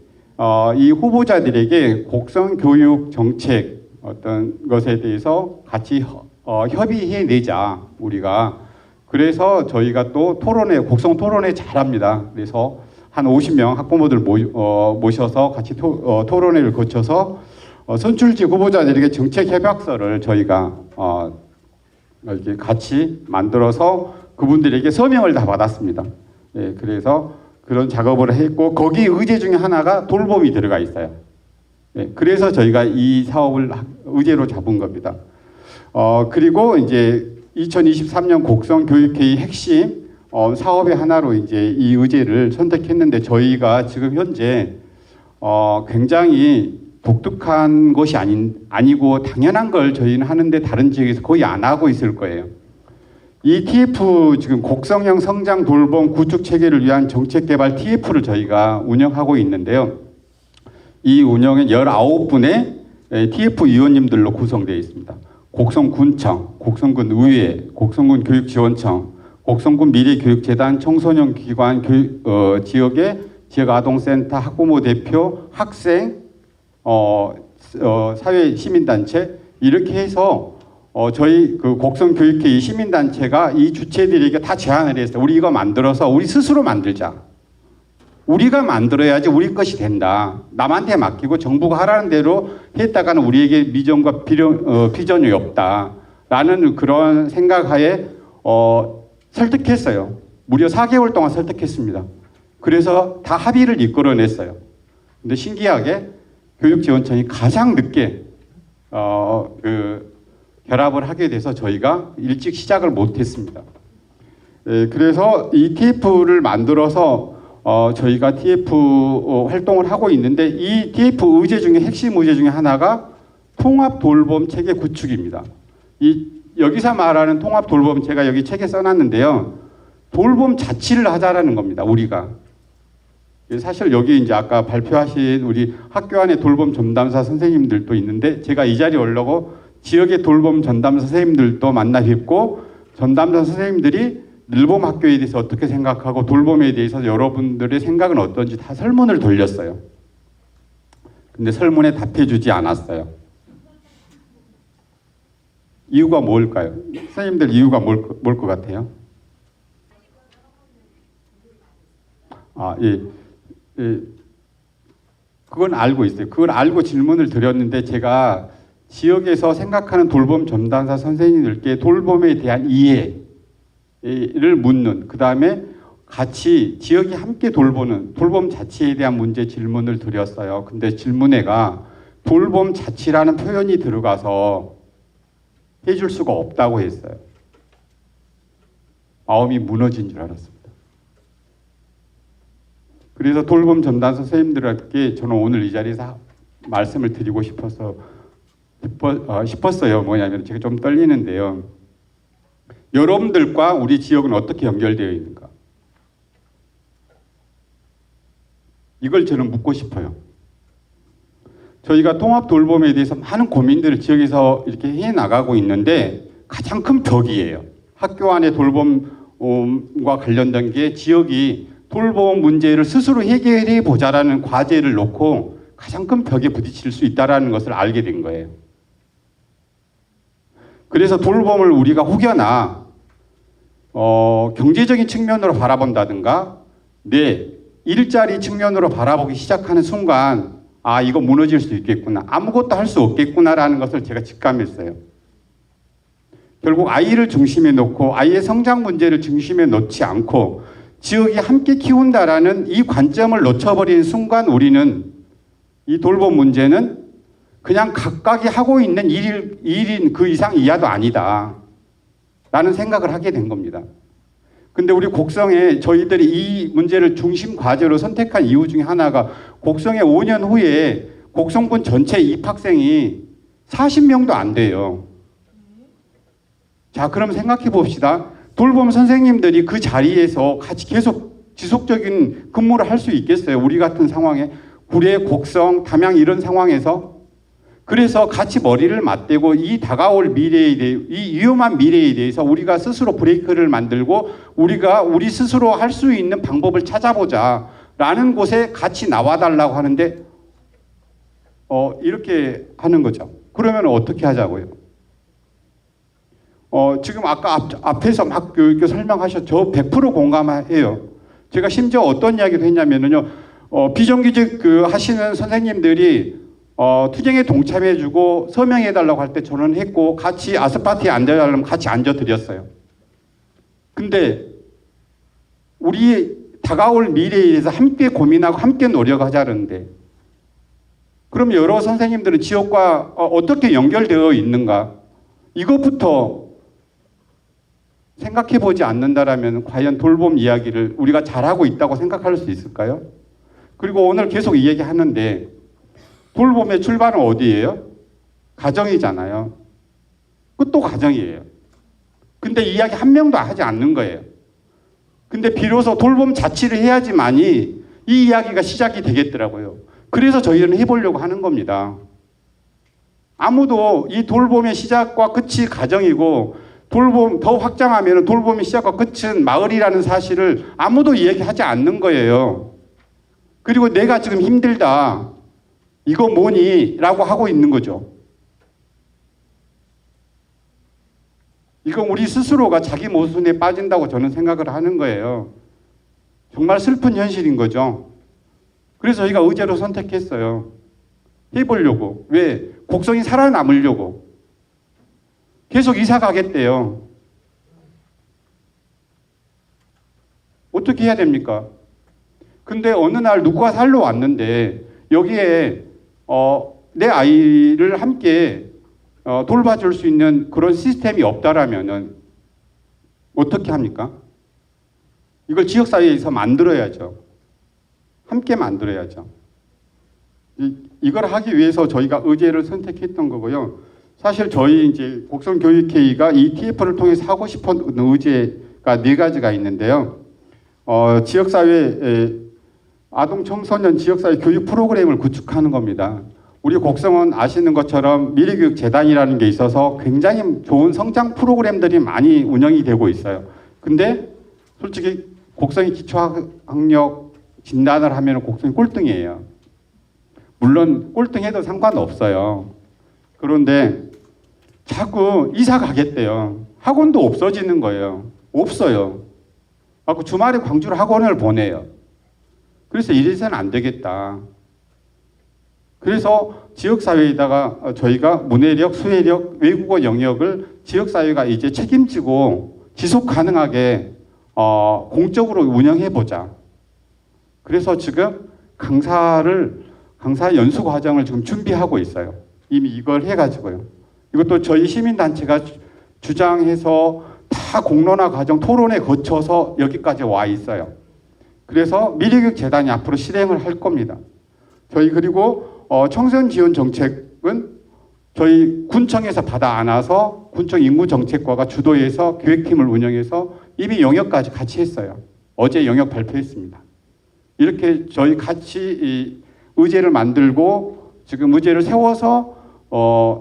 [SPEAKER 6] 이 후보자들에게 곡성 교육 정책 어떤 것에 대해서 같이 협의해내자 우리가. 그래서 저희가 또 토론회, 곡성 토론회 잘합니다. 그래서 한 50명 학부모들 모셔서 같이 토론회를 거쳐서 선출직 후보자들에게 정책 협약서를 저희가 이렇게 같이 만들어서 그분들에게 서명을 다 받았습니다. 예, 그래서 그런 작업을 했고, 거기 의제 중에 하나가 돌봄이 들어가 있어요. 예, 그래서 저희가 이 사업을 의제로 잡은 겁니다. 그리고 이제 2023년 곡성교육회의 핵심 사업의 하나로 이제 이 의제를 선택했는데, 저희가 지금 현재 굉장히 독특한 것이 아니고 당연한 걸 저희는 하는데 다른 지역에서 거의 안 하고 있을 거예요. 이 TF, 지금 곡성형 성장 돌봄 구축 체계를 위한 정책 개발 TF를 저희가 운영하고 있는데요. 이 운영은 19분의 TF 위원님들로 구성되어 있습니다. 곡성군청, 곡성군 의회, 곡성군 교육지원청, 곡성군 미래교육재단, 청소년 기관, 지역의 지역아동센터, 학부모 대표, 학생, 사회 시민단체, 이렇게 해서 저희 그 곡성교육회의 시민단체가 이 주체들에게 다 제안을 했어요. 우리 이거 만들어서 우리 스스로 만들자. 우리가 만들어야지 우리 것이 된다. 남한테 맡기고 정부가 하라는 대로 했다가는 우리에게 미전과 비전이 없다. 라는 그런 생각하에 설득했어요. 무려 4개월 동안 설득했습니다. 그래서 다 합의를 이끌어냈어요. 근데 신기하게 교육지원청이 가장 늦게 결합을 하게 돼서 저희가 일찍 시작을 못했습니다. 그래서 이 TF를 만들어서 저희가 TF 활동을 하고 있는데, 이 TF 의제 중에 핵심 의제 중에 하나가 통합 돌봄 체계 구축입니다. 여기서 말하는 통합 돌봄, 제가 여기 책에 써놨는데요. 돌봄 자치를 하자라는 겁니다. 우리가. 사실 여기 이제 아까 발표하신 우리 학교 안에 돌봄 전담사 선생님들도 있는데, 제가 이 자리에 오려고 지역의 돌봄 전담사 선생님들도 만나 뵙고, 전담사 선생님들이 늘봄 학교에 대해서 어떻게 생각하고 돌봄에 대해서 여러분들의 생각은 어떤지 다 설문을 돌렸어요. 근데 설문에 답해주지 않았어요. 이유가 뭘까요? 선생님들 이유가 뭘 것 같아요? 예. 그건 알고 있어요. 그걸 알고 질문을 드렸는데 제가 지역에서 생각하는 돌봄 전담사 선생님들께 돌봄에 대한 이해를 묻는, 그 다음에 같이 지역이 함께 돌보는 돌봄 자치에 대한 문제 질문을 드렸어요. 근데 질문에가 돌봄 자치라는 표현이 들어가서 해줄 수가 없다고 했어요. 마음이 무너진 줄 알았습니다. 그래서 돌봄 전담 선생님들에게 저는 오늘 이 자리에서 말씀을 드리고 싶었어요. 뭐냐면 제가 좀 떨리는데요. 여러분들과 우리 지역은 어떻게 연결되어 있는가? 이걸 저는 묻고 싶어요. 저희가 통합 돌봄에 대해서 많은 고민들을 지역에서 이렇게 해 나가고 있는데 가장 큰 벽이에요. 학교 안에 돌봄과 관련된 게 지역이 돌봄 문제를 스스로 해결해 보자라는 과제를 놓고 가장 큰 벽에 부딪힐 수 있다는 것을 알게 된 거예요. 그래서 돌봄을 우리가 혹여나 경제적인 측면으로 바라본다든가 내 일자리 측면으로 바라보기 시작하는 순간 아, 이거 무너질 수 있겠구나, 아무것도 할 수 없겠구나라는 것을 제가 직감했어요. 결국 아이를 중심에 놓고 아이의 성장 문제를 중심에 놓지 않고 지역이 함께 키운다라는 이 관점을 놓쳐버리는 순간 우리는 이 돌봄 문제는 그냥 각각이 하고 있는 일인 그 이상 이하도 아니다 라는 생각을 하게 된 겁니다. 근데 우리 곡성에 저희들이 이 문제를 중심 과제로 선택한 이유 중에 하나가 곡성에 5년 후에 곡성군 전체 입학생이 40명도 안 돼요. 자, 그럼 생각해 봅시다. 돌봄 선생님들이 그 자리에서 같이 계속 지속적인 근무를 할 수 있겠어요? 우리 같은 상황에 구례, 곡성, 담양 이런 상황에서. 그래서 같이 머리를 맞대고 이 다가올 미래에 대해, 이 위험한 미래에 대해서 우리가 스스로 브레이크를 만들고 우리가 우리 스스로 할 수 있는 방법을 찾아보자 라는 곳에 같이 나와달라고 하는데 이렇게 하는 거죠. 그러면 어떻게 하자고요? 지금 아까 앞에서 막 이렇게 설명하셨죠. 저 100% 공감해요. 제가 심지어 어떤 이야기도 했냐면요. 비정규직 하시는 선생님들이 투쟁에 동참해주고 서명해달라고 할 때 저는 했고 같이 아스파트에 앉아달라면 같이 앉아드렸어요. 근데 우리 다가올 미래에 대해서 함께 고민하고 함께 노력하자는데 그럼 여러 선생님들은 지역과 어떻게 연결되어 있는가? 이것부터 생각해보지 않는다라면 과연 돌봄 이야기를 우리가 잘하고 있다고 생각할 수 있을까요? 그리고 오늘 계속 이 얘기 하는데 돌봄의 출발은 어디예요? 가정이잖아요. 그것도 가정이에요. 근데 이야기 한 명도 하지 않는 거예요. 근데 비로소 돌봄 자치를 해야지만이 이 이야기가 시작이 되겠더라고요. 그래서 저희는 해보려고 하는 겁니다. 아무도 이 돌봄의 시작과 끝이 가정이고 돌봄 더 확장하면 돌봄의 시작과 끝은 마을이라는 사실을 아무도 이야기하지 않는 거예요. 그리고 내가 지금 힘들다. 이거 뭐니? 라고 하고 있는 거죠. 이건 우리 스스로가 자기 모순에 빠진다고 저는 생각을 하는 거예요. 정말 슬픈 현실인 거죠. 그래서 저희가 의제로 선택했어요. 해보려고. 왜? 곡성이 살아남으려고. 계속 이사 가겠대요. 어떻게 해야 됩니까? 근데 어느 날 누가 살러 왔는데 여기에 내 아이를 함께 돌봐줄 수 있는 그런 시스템이 없다라면은 어떻게 합니까? 이걸 지역사회에서 만들어야죠. 함께 만들어야죠. 이걸 하기 위해서 저희가 의제를 선택했던 거고요. 사실 저희 이제 곡성교육회의가 이 TF를 통해서 하고 싶은 의제가 4가지가 있는데요. 지역사회 아동 청소년 지역사회 교육 프로그램을 구축하는 겁니다. 우리 곡성은 아시는 것처럼 미래교육재단이라는 게 있어서 굉장히 좋은 성장 프로그램들이 많이 운영이 되고 있어요. 근데 솔직히 곡성이 기초학력 진단을 하면 곡성이 꼴등이에요. 물론 꼴등해도 상관없어요. 그런데 자꾸 이사 가겠대요. 학원도 없어지는 거예요. 없어요. 그래서 주말에 광주로 학원을 보내요. 그래서 이래서는 안 되겠다. 그래서 지역사회에다가 저희가 문해력, 수해력, 외국어 영역을 지역사회가 이제 책임지고 지속 가능하게 공적으로 운영해보자. 그래서 지금 강사 연수 과정을 지금 준비하고 있어요. 이미 이걸 해가지고요. 이것도 저희 시민단체가 주장해서 다 공론화 과정 토론에 거쳐서 여기까지 와 있어요. 그래서 미래교육재단이 앞으로 실행을 할 겁니다. 저희 그리고 청소년 지원 정책은 저희 군청에서 받아 안아서 군청 임무정책과가 주도해서 교육팀을 운영해서 이미 영역까지 같이 했어요. 어제 영역 발표했습니다. 이렇게 저희 같이 이 의제를 만들고 지금 의제를 세워서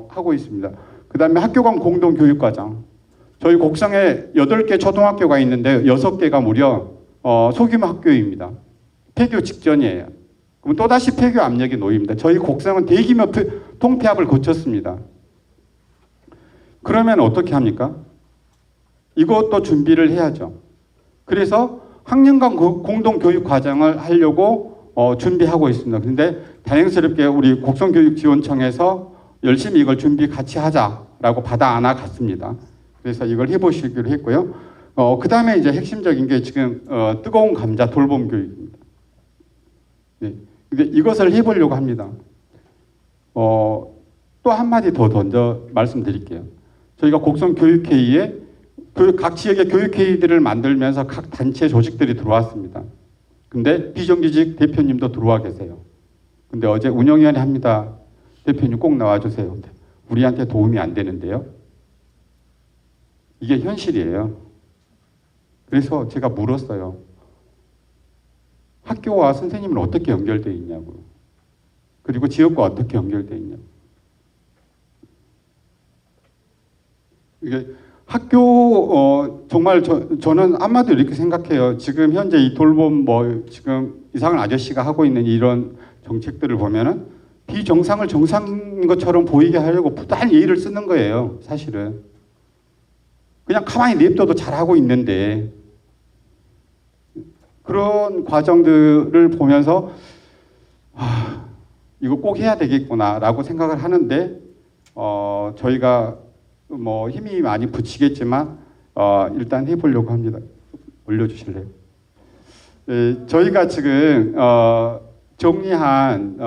[SPEAKER 6] 하고 있습니다. 그 다음에 학교 간 공동교육과정. 저희 곡성에 8개 초등학교가 있는데 6개가 무려 소규모 학교입니다. 폐교 직전이에요. 그럼 또다시 폐교 압력이 놓입니다. 저희 곡성은 대규모 통폐합을 거쳤습니다. 그러면 어떻게 합니까? 이것도 준비를 해야죠. 그래서 학년간 공동교육 과정을 하려고 준비하고 있습니다. 그런데 다행스럽게 우리 곡성교육지원청에서 열심히 이걸 준비 같이 하자라고 받아 안아 갔습니다. 그래서 이걸 해보시기로 했고요. 그 다음에 이제 핵심적인 게 지금 뜨거운 감자 돌봄 교육입니다. 네. 근데 이것을 해보려고 합니다. 또 한마디 더 던져 말씀드릴게요. 저희가 곡성 교육회의에 각 지역의 교육회의들을 만들면서 각 단체 조직들이 들어왔습니다. 근데 비정규직 대표님도 들어와 계세요. 근데 어제 운영위원회 합니다. 대표님 꼭 나와주세요. 근데 우리한테 도움이 안 되는데요. 이게 현실이에요. 그래서 제가 물었어요. 학교와 선생님은 어떻게 연결되어 있냐고요. 그리고 지역과 어떻게 연결되어 있냐고. 이게 학교 정말 저는 한마디로 이렇게 생각해요. 지금 현재 이 돌봄 지금 이상한 아저씨가 하고 있는 이런 정책들을 보면은 비정상을 정상인 것처럼 보이게 하려고 부단히 예의를 쓰는 거예요. 사실은 그냥 가만히 냅둬도 잘하고 있는데 그런 과정들을 보면서 이거 꼭 해야 되겠구나라고 생각을 하는데 저희가 뭐 힘이 많이 붙이겠지만 일단 해보려고 합니다. 올려주실래요? 네, 저희가 지금 정리한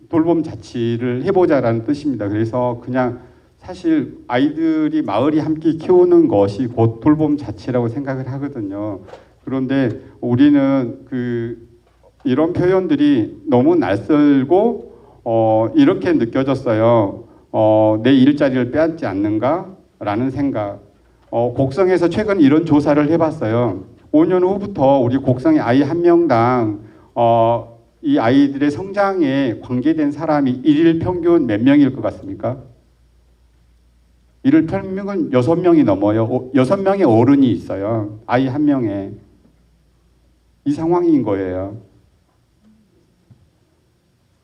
[SPEAKER 6] 돌봄 자치를 해보자라는 뜻입니다. 그래서 그냥 사실 아이들이 마을이 함께 키우는 것이 곧 돌봄 자치라고 생각을 하거든요. 그런데 우리는 이런 표현들이 너무 낯설고 이렇게 느껴졌어요. 내 일자리를 빼앗지 않는가라는 생각. 곡성에서 최근 이런 조사를 해봤어요. 5년 후부터 우리 곡성의 아이 한 명당 이 아이들의 성장에 관계된 사람이 일일 평균 몇 명일 것 같습니까? 일일 평균은 6명이 넘어요. 6명의 어른이 있어요. 아이 한 명에. 이 상황인 거예요.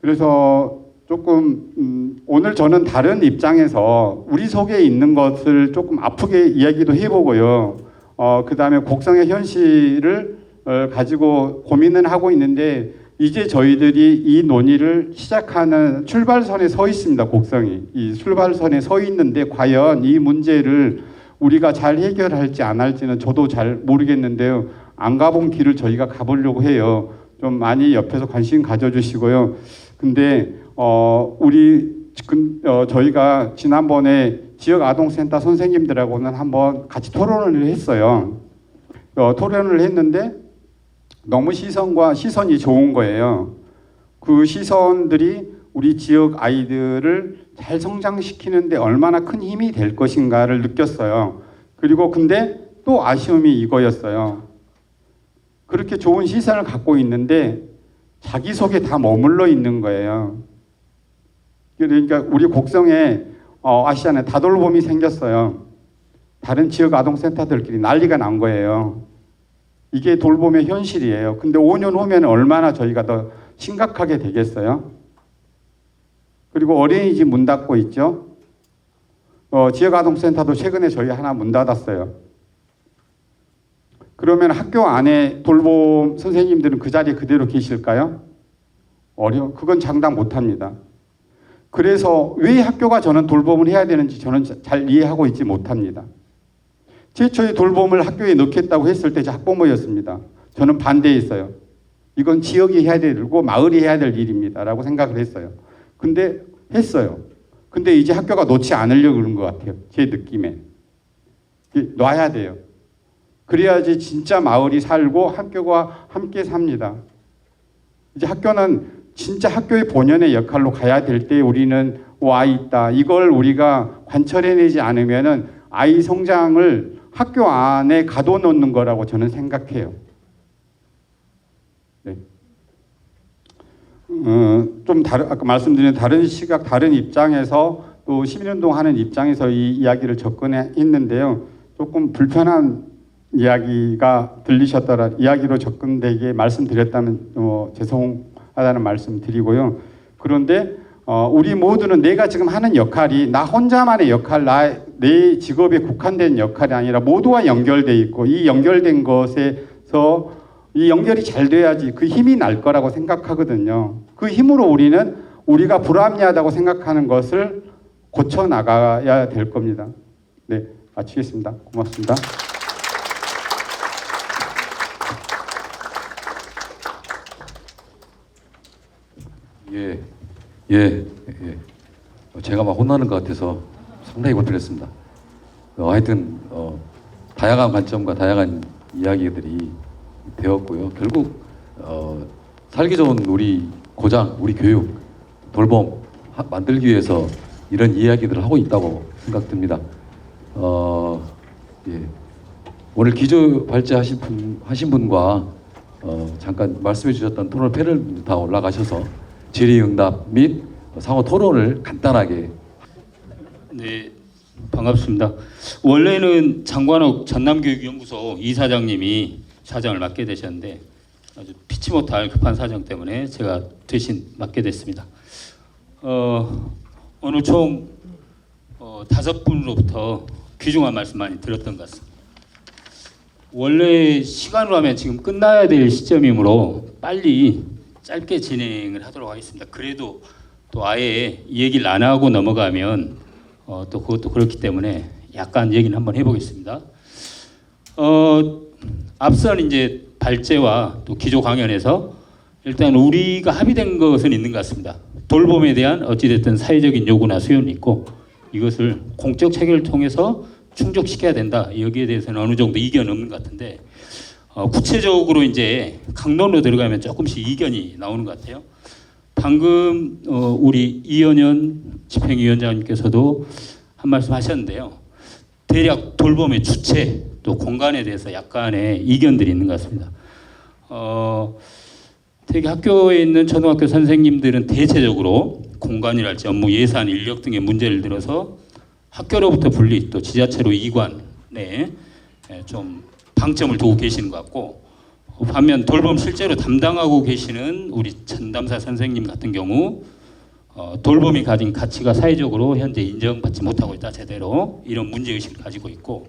[SPEAKER 6] 그래서 조금 오늘 저는 다른 입장에서 우리 속에 있는 것을 조금 아프게 이야기도 해보고요. 그 다음에 곡성의 현실을 가지고 고민을 하고 있는데 이제 저희들이 이 논의를 시작하는 출발선에 서 있습니다. 곡성이. 이 출발선에 서 있는데 과연 이 문제를 우리가 잘 해결할지 안 할지는 저도 잘 모르겠는데요. 안 가본 길을 저희가 가보려고 해요. 좀 많이 옆에서 관심 가져주시고요. 근데 저희가 지난번에 지역 아동센터 선생님들하고는 한번 같이 토론을 했어요. 토론을 했는데 너무 시선이 좋은 거예요. 그 시선들이 우리 지역 아이들을 잘 성장시키는데 얼마나 큰 힘이 될 것인가를 느꼈어요. 그리고 근데 또 아쉬움이 이거였어요. 그렇게 좋은 시선을 갖고 있는데 자기 속에 다 머물러 있는 거예요. 그러니까 우리 곡성에 아시잖아요. 다돌봄이 생겼어요. 다른 지역 아동센터들끼리 난리가 난 거예요. 이게 돌봄의 현실이에요. 근데 5년 후면 얼마나 저희가 더 심각하게 되겠어요? 그리고 어린이집 문 닫고 있죠. 지역아동센터도 최근에 저희 하나 문 닫았어요. 그러면 학교 안에 돌봄 선생님들은 그 자리에 그대로 계실까요? 그건 장담 못합니다. 그래서 왜 학교가 저는 돌봄을 해야 되는지 저는 잘 이해하고 있지 못합니다. 최초의 돌봄을 학교에 넣겠다고 했을 때 학부모였습니다. 저는 반대했어요. 이건 지역이 해야 되고 마을이 해야 될 일입니다 라고 생각을 했어요. 근데 했어요. 근데 이제 학교가 놓지 않으려고 그런 것 같아요. 제 느낌에. 놔야 돼요. 그래야지 진짜 마을이 살고 학교가 함께 삽니다. 이제 학교는 진짜 학교의 본연의 역할로 가야 될 때 우리는 와 있다. 이걸 우리가 관철해내지 않으면은 아이 성장을 학교 안에 가둬놓는 거라고 저는 생각해요. 네. 좀 아까 말씀드린 다른 시각, 다른 입장에서 또 시민운동하는 입장에서 이 이야기를 접근했는데요. 조금 불편한 이야기가 들리셨더라 이야기로 접근되게 말씀드렸다면 죄송하다는 말씀 드리고요. 그런데 우리 모두는 내가 지금 하는 역할이 나 혼자만의 역할, 내 직업에 국한된 역할이 아니라 모두와 연결돼 있고 이 연결된 것에서 이 연결이 잘 돼야지 그 힘이 날 거라고 생각하거든요. 그 힘으로 우리는 우리가 불합리하다고 생각하는 것을 고쳐 나가야 될 겁니다. 네, 마치겠습니다. 고맙습니다.
[SPEAKER 5] 예. 제가 막 혼나는 것 같아서 상당히 불편했습니다. 하여튼 다양한 관점과 다양한 이야기들이 되었고요. 결국 살기 좋은 우리 고장, 우리 교육, 돌봄 만들기 위해서 이런 이야기들을 하고 있다고 생각됩니다. 오늘 기조 발제하신 분과 잠깐 말씀해 주셨던 토론 패널 다 올라가셔서 질의응답 및 상호 토론을 간단하게.
[SPEAKER 7] 네, 반갑습니다. 원래는 장관옥 전남교육연구소 이사장님이 사장을 맡게 되셨는데 아주 피치 못할 급한 사정 때문에 제가 대신 맡게 됐습니다. 오늘 총 5분으로부터 귀중한 말씀 많이 들었던 것 같습니다. 원래 시간으로 하면 지금 끝나야 될 시점이므로 빨리 짧게 진행을 하도록 하겠습니다. 그래도 또 아예 이 얘기를 안 하고 넘어가면 또 그것도 그렇기 때문에 약간 얘기는 한번 해보겠습니다. 앞선 이제 발제와 또 기조 강연에서 일단 우리가 합의된 것은 있는 것 같습니다. 돌봄에 대한 어찌됐든 사회적인 요구나 수요는 있고 이것을 공적 체계를 통해서 충족시켜야 된다. 여기에 대해서는 어느 정도 이견 없는 것 같은데 구체적으로 이제 강론으로 들어가면 조금씩 이견이 나오는 것 같아요. 방금 우리 이현현 집행위원장님께서도 한 말씀 하셨는데요. 대략 돌봄의 주체 또 공간에 대해서 약간의 이견들이 있는 것 같습니다. 되게 학교에 있는 초등학교 선생님들은 대체적으로 공간이랄지 업무 예산 인력 등의 문제를 들어서 학교로부터 분리 또 지자체로 이관에 좀 방점을 두고 계시는 것 같고 반면 돌봄 실제로 담당하고 계시는 우리 전담사 선생님 같은 경우 돌봄이 가진 가치가 사회적으로 현재 인정받지 못하고 있다 제대로 이런 문제의식을 가지고 있고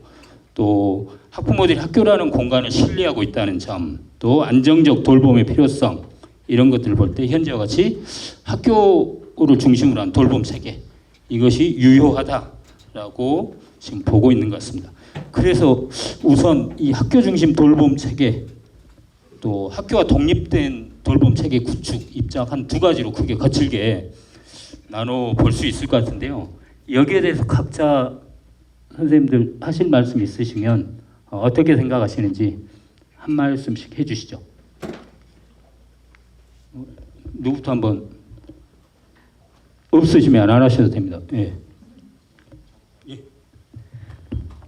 [SPEAKER 7] 또 학부모들이 학교라는 공간을 신뢰하고 있다는 점 또 안정적 돌봄의 필요성 이런 것들을 볼 때 현재와 같이 학교를 중심으로 한 돌봄 체계 이것이 유효하다라고 지금 보고 있는 것 같습니다. 그래서 우선 이 학교 중심 돌봄 체계 또 학교와 독립된 돌봄 체계 구축 입장 한 두 가지로 크게 거칠게 나눠 볼 수 있을 것 같은데요. 여기에 대해서 각자 선생님들 하실 말씀 있으시면 어떻게 생각하시는지 한 말씀씩 해주시죠. 누구부터 한번 없으시면 안 하셔도 됩니다. 예.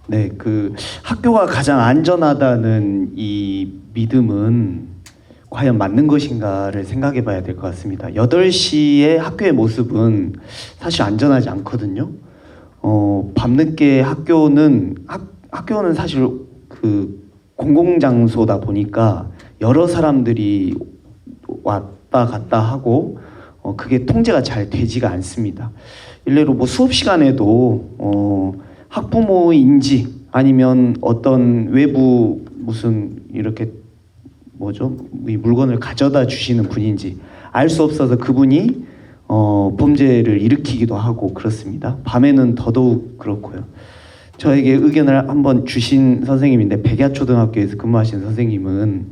[SPEAKER 2] 네, 그 학교가 가장 안전하다는 이 믿음은 과연 맞는 것인가를 생각해 봐야 될 것 같습니다. 8시에 학교의 모습은 사실 안전하지 않거든요. 밤늦게 학교는 사실 그 공공장소다 보니까 여러 사람들이 왔다 갔다 하고 그게 통제가 잘 되지가 않습니다. 일례로 뭐 수업 시간에도 학부모인지 아니면 어떤 외부 무슨 이렇게 뭐죠? 이 물건을 가져다 주시는 분인지 알 수 없어서 그분이 범죄를 일으키기도 하고 그렇습니다. 밤에는 더더욱 그렇고요. 저에게 의견을 한번 주신 선생님인데 백야초등학교에서 근무하신 선생님은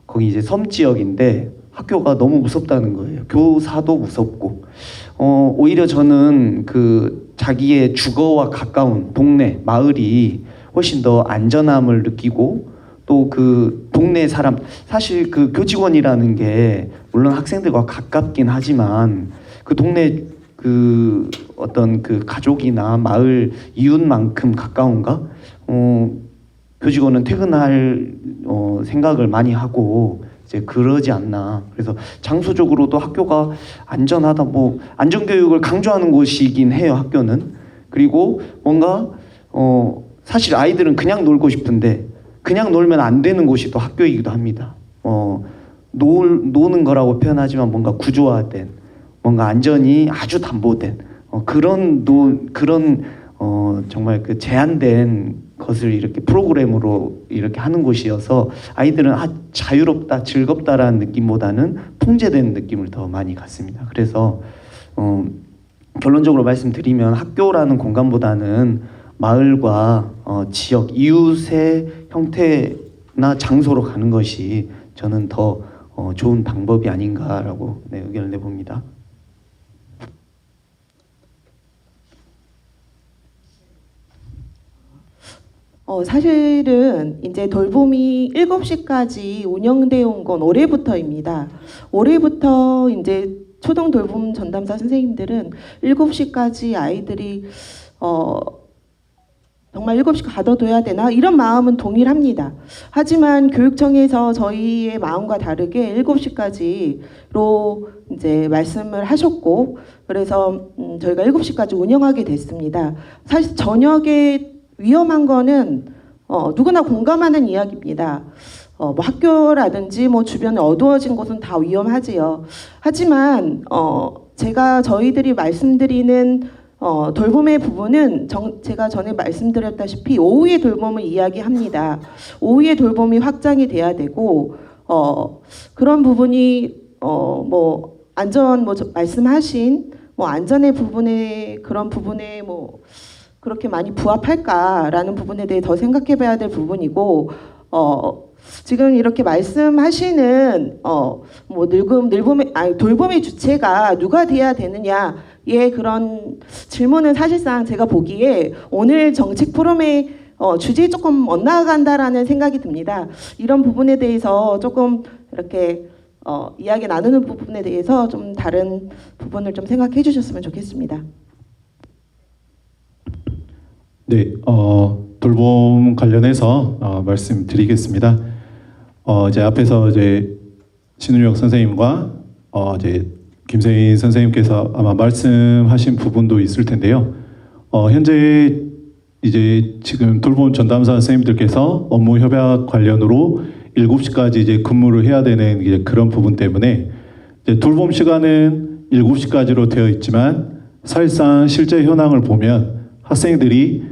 [SPEAKER 2] 거기 이제 섬 지역인데 학교가 너무 무섭다는 거예요. 교사도 무섭고 오히려 저는 그 자기의 주거와 가까운 동네 마을이 훨씬 더 안전함을 느끼고 또 그 동네 사람 사실 그 교직원이라는 게 물론 학생들과 가깝긴 하지만 그 동네 그 어떤 그 가족이나 마을 이웃만큼 가까운가? 교직원은 퇴근할 생각을 많이 하고 이제 그러지 않나. 그래서 장소적으로도 학교가 안전하다, 뭐 안전교육을 강조하는 곳이긴 해요. 학교는. 그리고 뭔가 사실 아이들은 그냥 놀고 싶은데 그냥 놀면 안 되는 곳이 또 학교이기도 합니다. 노는 거라고 표현하지만 뭔가 구조화된, 뭔가 안전이 아주 담보된 그런 정말 그 제한된 것을 이렇게 프로그램으로 이렇게 하는 곳이어서 아이들은 자유롭다, 즐겁다라는 느낌보다는 통제된 느낌을 더 많이 갖습니다. 그래서 결론적으로 말씀드리면 학교라는 공간보다는 마을과 지역, 이웃의 형태나 장소로 가는 것이 저는 더 좋은 방법이 아닌가라고 의견을 내봅니다.
[SPEAKER 4] 사실은 이제 돌봄이 7시까지 운영되어 온 건 올해부터입니다. 올해부터 이제 초등 돌봄 전담사 선생님들은 7시까지 아이들이 정말 7시 가둬둬야 되나 이런 마음은 동일합니다. 하지만 교육청에서 저희의 마음과 다르게 7시까지로 이제 말씀을 하셨고 그래서 저희가 7시까지 운영하게 됐습니다. 사실 저녁에 위험한 거는 누구나 공감하는 이야기입니다. 뭐 학교라든지 뭐 주변에 어두워진 곳은 다 위험하지요. 하지만 제가 저희들이 말씀드리는 돌봄의 부분은 제가 전에 말씀드렸다시피 오후의 돌봄을 이야기합니다. 오후의 돌봄이 확장이 돼야 되고 그런 부분이 뭐 안전 뭐 말씀하신 뭐 안전의 부분에 그런 부분에 뭐 그렇게 많이 부합할까라는 부분에 대해 더 생각해봐야 될 부분이고 지금 이렇게 말씀하시는 뭐 돌봄의 주체가 누가 돼야 되느냐의 그런 질문은 사실상 제가 보기에 오늘 정책 포럼의 주제에 조금 엇나간다라는 생각이 듭니다. 이런 부분에 대해서 조금 이렇게 이야기 나누는 부분에 대해서 좀 다른 부분을 좀 생각해 주셨으면 좋겠습니다.
[SPEAKER 8] 네, 돌봄 관련해서 말씀드리겠습니다. 이제 앞에서 이제 신은혁 선생님과 이제 김세인 선생님께서 아마 말씀하신 부분도 있을 텐데요. 현재 이제 지금 돌봄 전담사 선생님들께서 업무 협약 관련으로 7시까지 이제 근무를 해야 되는 이제 그런 부분 때문에 이제 돌봄 시간은 7시까지로 되어 있지만 사실상 실제 현황을 보면 학생들이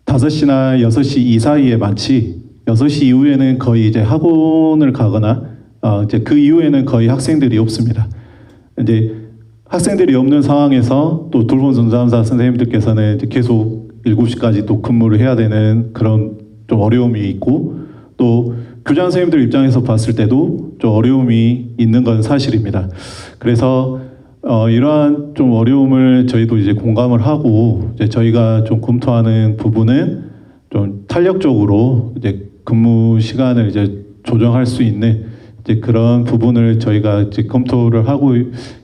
[SPEAKER 8] 5시나 6시 이 사이에 많지 6시 이후에는 거의 이제 학원을 가거나 이제 그 이후에는 거의 학생들이 없습니다. 이제 학생들이 없는 상황에서 또 돌봄 전담사 선생님들께서는 이제 계속 7시까지 또 근무를 해야 되는 그런 좀 어려움이 있고 또 교장 선생님들 입장에서 봤을 때도 좀 어려움이 있는 건 사실입니다. 그래서 이러한 좀 어려움을 저희도 이제 공감을 하고 이제 저희가 좀 검토하는 부분은 좀 탄력적으로 이제 근무 시간을 이제 조정할 수 있는 이제 그런 부분을 저희가 이제 검토를 하고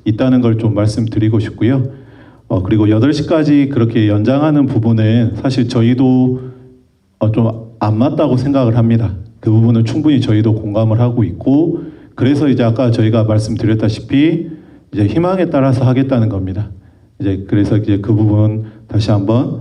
[SPEAKER 8] 있다는 걸 좀 말씀드리고 싶고요. 그리고 8시까지 그렇게 연장하는 부분은 사실 저희도 좀 안 맞다고 생각을 합니다. 그 부분은 충분히 저희도 공감을 하고 있고 그래서 이제 아까 저희가 말씀드렸다시피 이제 희망에 따라서 하겠다는 겁니다. 이제 그래서 이제 그 부분 다시 한번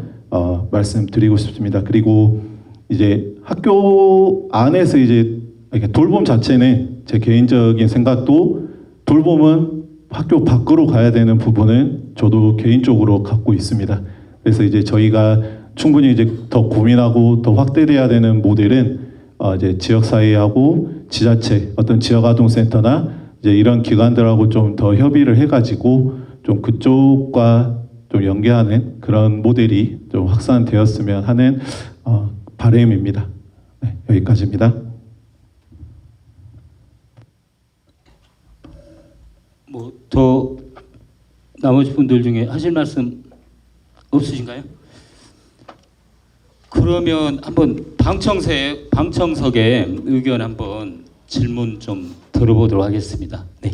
[SPEAKER 8] 말씀드리고 싶습니다. 그리고 이제 학교 안에서 이제 이렇게 돌봄 자체는 제 개인적인 생각도 돌봄은 학교 밖으로 가야 되는 부분은 저도 개인적으로 갖고 있습니다. 그래서 이제 저희가 충분히 이제 더 고민하고 더 확대돼야 되는 모델은 이제 지역사회하고 지자체, 어떤 지역아동센터나 이제 이런 기관들하고 좀 더 협의를 해가지고 좀 그쪽과 좀 연계하는 그런 모델이 좀 확산되었으면 하는 바람입니다. 네, 여기까지입니다.
[SPEAKER 7] 뭐 더 나머지 분들 중에 하실 말씀 없으신가요? 그러면 한번 방청석의 의견 한번 질문 좀 들어보도록 하겠습니다. 네.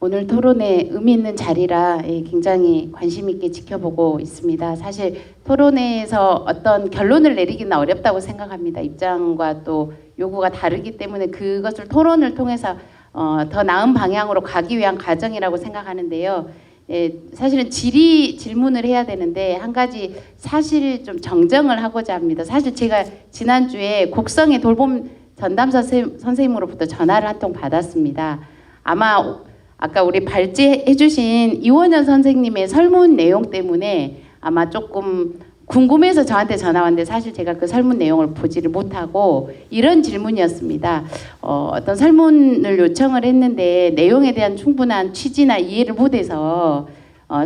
[SPEAKER 9] 오늘 토론회 의미 있는 자리라 굉장히 관심 있게 지켜보고 있습니다. 사실 토론회에서 어떤 결론을 내리기는 어렵다고 생각합니다. 입장과 또 요구가 다르기 때문에 그것을 토론을 통해서 더 나은 방향으로 가기 위한 과정이라고 생각하는데요. 사실은 질문을 해야 되는데 한 가지 사실 좀 정정을 하고자 합니다. 사실 제가 지난주에 곡성의 돌봄 전담사 선생님으로부터 전화를 한 통 받았습니다. 아까 우리 발제해 주신 이원현 선생님의 설문 내용 때문에 아마 조금 궁금해서 저한테 전화 왔는데 사실 제가 그 설문 내용을 보지를 못하고 이런 질문이었습니다. 어떤 설문을 요청을 했는데 내용에 대한 충분한 취지나 이해를 못해서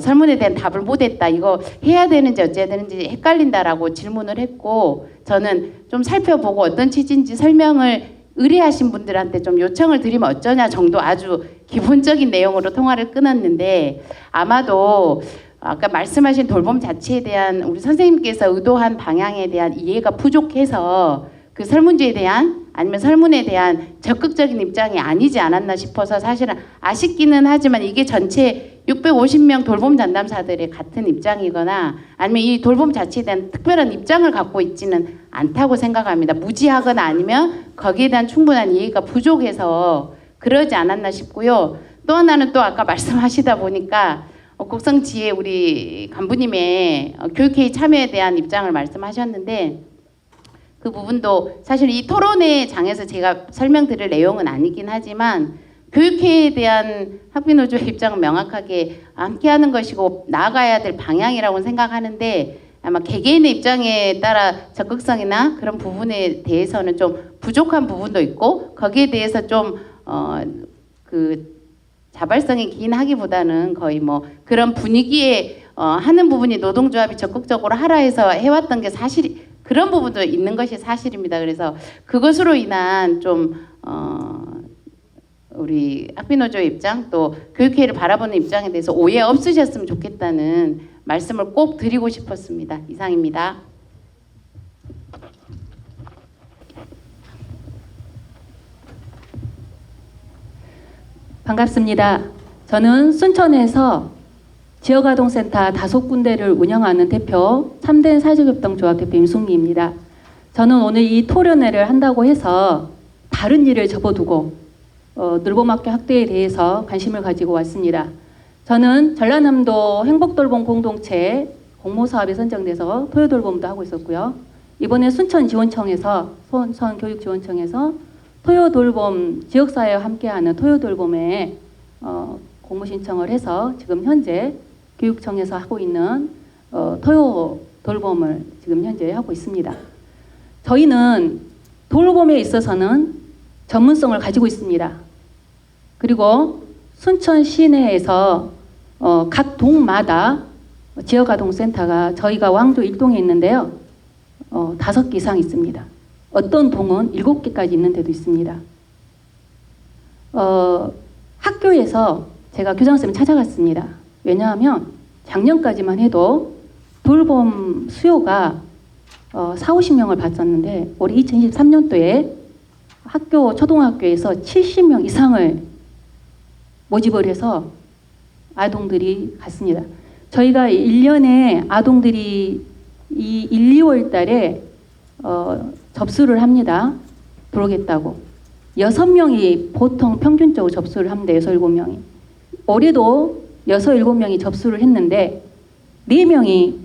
[SPEAKER 9] 설문에 대한 답을 못했다. 이거 해야 되는지 어째야 되는지 헷갈린다라고 질문을 했고 저는 좀 살펴보고 어떤 취지인지 설명을 의뢰하신 분들한테 좀 요청을 드리면 어쩌냐 정도 아주 기본적인 내용으로 통화를 끊었는데 아마도 아까 말씀하신 돌봄 자체에 대한 우리 선생님께서 의도한 방향에 대한 이해가 부족해서 그 설문지에 대한 아니면 설문에 대한 적극적인 입장이 아니지 않았나 싶어서 사실은 아쉽기는 하지만 이게 전체 650명 돌봄 전담사들의 같은 입장이거나 아니면 이 돌봄 자체에 대한 특별한 입장을 갖고 있지는 않다고 생각합니다. 무지하거나 아니면 거기에 대한 충분한 이해가 부족해서 그러지 않았나 싶고요. 또 하나는 또 아까 말씀하시다 보니까 곡성지회 우리 간부님의 교육회의 참여에 대한 입장을 말씀하셨는데 그 부분도 사실 이 토론회 장에서 제가 설명드릴 내용은 아니긴 하지만 교육회에 대한 학비노조의 입장은 명확하게 함께하는 것이고 나아가야 될 방향이라고 생각하는데 아마 개개인의 입장에 따라 적극성이나 그런 부분에 대해서는 좀 부족한 부분도 있고 거기에 대해서 좀 자발성이 긴 하기보다는 거의 뭐 그런 분위기에 하는 부분이 노동조합이 적극적으로 하라 해서 해왔던 게 사실 그런 부분도 있는 것이 사실입니다. 그래서 그것으로 인한 좀 우리 학비노조의 입장 또 교육회의를 바라보는 입장에 대해서 오해 없으셨으면 좋겠다는 말씀을 꼭 드리고 싶었습니다. 이상입니다.
[SPEAKER 10] 반갑습니다. 저는 순천에서 지역아동센터 5군데를 운영하는 대표 참된 사회적협동조합 대표 임숙미입니다. 저는 오늘 이 토론회를 한다고 해서 다른 일을 접어두고 늘봄학교 학대에 대해서 관심을 가지고 왔습니다. 저는 전라남도 행복돌봄 공동체 공모사업에 선정돼서 토요돌봄도 하고 있었고요. 이번에 순천지원청에서 순천교육지원청에서 토요돌봄 지역사회와 함께하는 토요돌봄에 공모 신청을 해서 지금 현재 교육청에서 하고 있는 토요돌봄을 지금 현재 하고 있습니다. 저희는 돌봄에 있어서는 전문성을 가지고 있습니다. 그리고 순천 시내에서 각 동마다 지역아동센터가 저희가 왕조 1동에 있는데요. 5개 이상 있습니다. 어떤 동은 7개까지 있는 데도 있습니다. 학교에서 제가 교장선생님을 찾아갔습니다. 왜냐하면 작년까지만 해도 돌봄 수요가 40-50명을 봤었는데 올해 2023년도에 초등학교에서 70명 이상을 모집을 해서 아동들이 갔습니다. 저희가 1년에 아동들이 이 1, 2월 달에 접수를 합니다. 들어오겠다고. 6명이 보통 평균적으로 접수를 합니다. 6, 7명이. 올해도 6, 7명이 접수를 했는데 4명이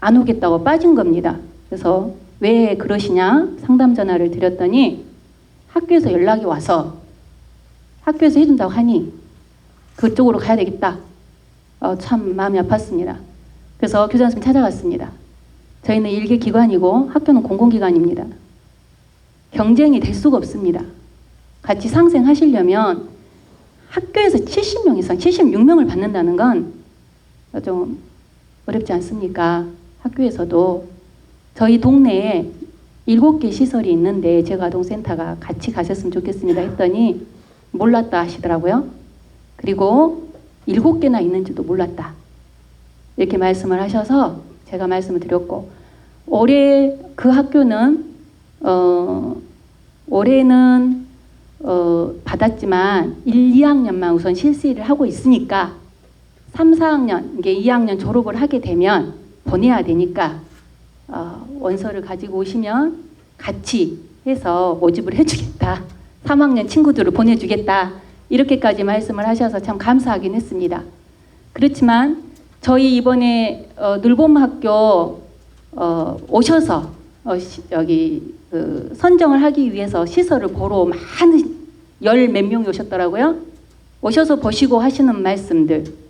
[SPEAKER 10] 안 오겠다고 빠진 겁니다. 그래서 왜 그러시냐 상담 전화를 드렸더니 학교에서 연락이 와서 학교에서 해준다고 하니 그쪽으로 가야 되겠다. 참 마음이 아팠습니다. 그래서 교장 선생님 찾아갔습니다. 저희는 일개 기관이고 학교는 공공기관입니다. 경쟁이 될 수가 없습니다. 같이 상생하시려면 학교에서 70명 이상, 76명을 받는다는 건 좀 어렵지 않습니까? 학교에서도 저희 동네에 7개 시설이 있는데 지역아동센터가 같이 가셨으면 좋겠습니다 했더니 몰랐다 하시더라고요. 그리고 7개나 있는지도 몰랐다. 이렇게 말씀을 하셔서 제가 말씀을 드렸고 올해 그 학교는 올해는 받았지만 1, 2학년만 우선 실시를 하고 있으니까 3, 4학년, 이게 2학년 졸업을 하게 되면 보내야 되니까 원서를 가지고 오시면 같이 해서 모집을 해주겠다. 3학년 친구들을 보내주겠다. 이렇게까지 말씀을 하셔서 참 감사하긴 했습니다. 그렇지만 저희 이번에 늘봄학교 오셔서 여기 선정을 하기 위해서 시설을 보러 많은 10몇 명이 오셨더라고요. 오셔서 보시고 하시는 말씀들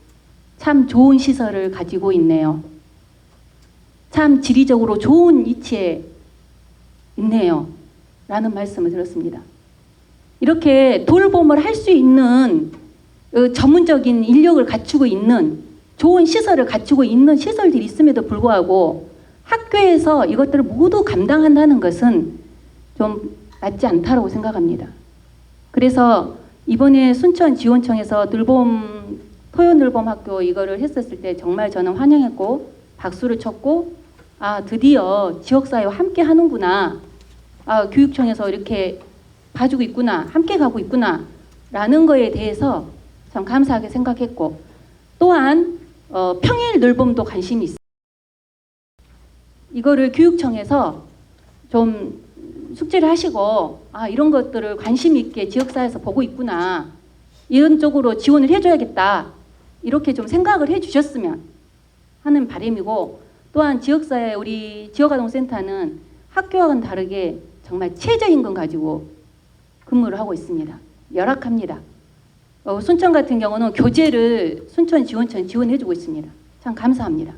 [SPEAKER 10] 참 좋은 시설을 가지고 있네요. 참 지리적으로 좋은 위치에 있네요. 라는 말씀을 들었습니다. 이렇게 돌봄을 할 수 있는 전문적인 인력을 갖추고 있는 좋은 시설을 갖추고 있는 시설들이 있음에도 불구하고 학교에서 이것들을 모두 감당한다는 것은 좀 맞지 않다고 생각합니다. 그래서 이번에 순천지원청에서 토요늘봄학교 이거를 했었을 때 정말 저는 환영했고 박수를 쳤고 드디어 지역사회와 함께 하는구나. 교육청에서 이렇게 봐주고 있구나. 함께 가고 있구나. 라는 거에 대해서 참 감사하게 생각했고 또한 평일늘봄도 관심이 있어요. 이거를 교육청에서 좀 숙지를 하시고 이런 것들을 관심 있게 지역사회에서 보고 있구나. 이런 쪽으로 지원을 해줘야겠다. 이렇게 좀 생각을 해주셨으면 하는 바람이고 또한 지역사회 우리 지역아동센터는 학교와는 다르게 정말 최저임금 가지고 근무를 하고 있습니다. 열악합니다. 순천 같은 경우는 교재를 순천지원청이 지원해주고 있습니다. 참 감사합니다.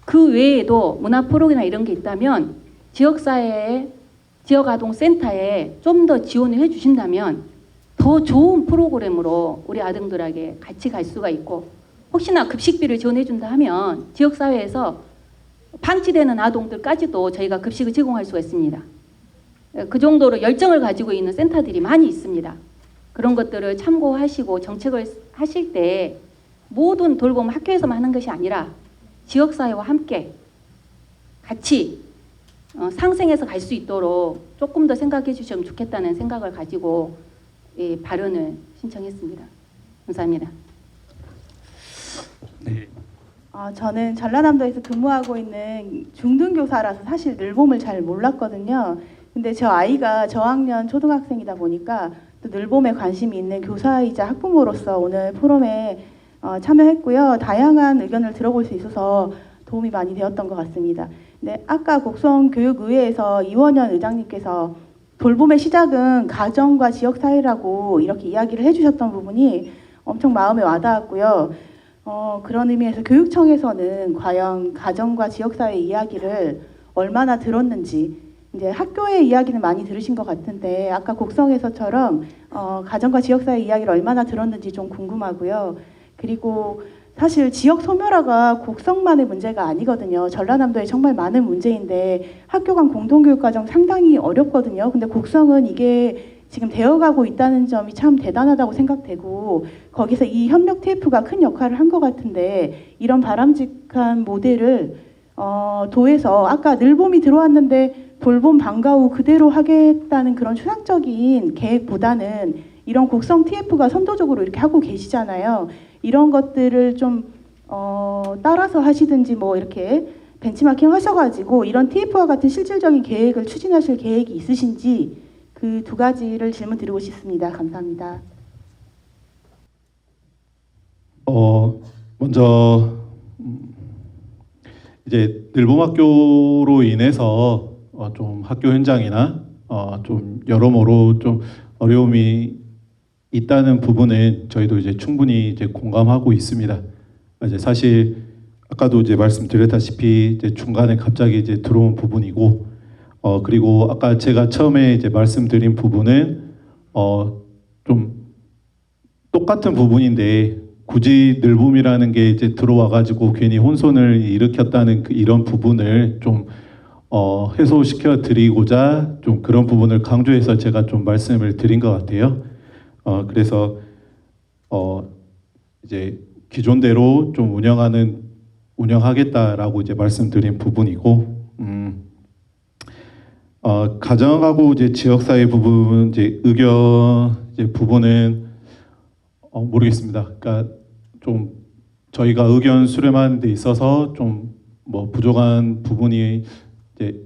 [SPEAKER 10] 그 외에도 문화 프로그램이나 이런 게 있다면 지역사회에 지역아동센터에 좀 더 지원을 해주신다면 더 좋은 프로그램으로 우리 아동들에게 같이 갈 수가 있고 혹시나 급식비를 지원해준다 하면 지역사회에서 방치되는 아동들까지도 저희가 급식을 제공할 수가 있습니다. 그 정도로 열정을 가지고 있는 센터들이 많이 있습니다. 그런 것들을 참고하시고 정책을 하실 때 모든 돌봄 학교에서만 하는 것이 아니라 지역사회와 함께 같이 상생해서 갈 수 있도록 조금 더 생각해 주시면 좋겠다는 생각을 가지고 발언을 신청했습니다. 감사합니다.
[SPEAKER 7] 네.
[SPEAKER 11] 저는 전라남도에서 근무하고 있는 중등교사라서 사실 늘봄을 잘 몰랐거든요. 근데 저 아이가 저학년 초등학생이다 보니까 또 늘봄에 관심이 있는 교사이자 학부모로서 오늘 포럼에 참여했고요. 다양한 의견을 들어볼 수 있어서 도움이 많이 되었던 것 같습니다. 근데 아까 곡성교육의회에서 이원현 의장님께서 돌봄의 시작은 가정과 지역사회라고 이렇게 이야기를 해주셨던 부분이 엄청 마음에 와닿았고요. 그런 의미에서 교육청에서는 과연 가정과 지역사회 이야기를 얼마나 들었는지 이제 학교의 이야기는 많이 들으신 것 같은데 아까 곡성에서처럼 가정과 지역사회 이야기를 얼마나 들었는지 좀 궁금하고요. 그리고 사실 지역 소멸화가 곡성만의 문제가 아니거든요. 전라남도에 정말 많은 문제인데 학교 간 공동교육과정 상당히 어렵거든요. 근데 곡성은 이게 지금 되어가고 있다는 점이 참 대단하다고 생각되고 거기서 이 협력 TF가 큰 역할을 한 것 같은데 이런 바람직한 모델을 도에서 아까 늘봄이 들어왔는데 돌봄 방과 후 그대로 하겠다는 그런 추상적인 계획보다는 이런 곡성 TF가 선도적으로 이렇게 하고 계시잖아요. 이런 것들을 좀 따라서 하시든지 뭐 이렇게 벤치마킹 하셔가지고 이런 TF와 같은 실질적인 계획을 추진하실 계획이 있으신지 그 두 가지를 질문 드리고 싶습니다. 감사합니다.
[SPEAKER 8] 먼저 이제 늘봄학교로 인해서 좀 학교 현장이나 좀 여러모로 좀 어려움이 있다는 부분은 저희도 이제 충분히 이제 공감하고 있습니다. 이제 사실 아까도 이제 말씀드렸다시피 이제 중간에 갑자기 이제 들어온 부분이고, 그리고 아까 제가 처음에 이제 말씀드린 부분은 좀 똑같은 부분인데 굳이 늘봄이라는 게 이제 들어와가지고 괜히 혼선을 일으켰다는 이런 부분을 좀 해소시켜 드리고자 좀 그런 부분을 강조해서 제가 좀 말씀을 드린 것 같아요. 그래서 이제 기존대로 좀 운영하겠다라고 이제 말씀드린 부분이고, 가정하고 이제 지역사회 부분 이제 의견 이제 부분은 모르겠습니다. 그러니까 좀 저희가 의견 수렴하는 데 있어서 좀 뭐 부족한 부분이 이제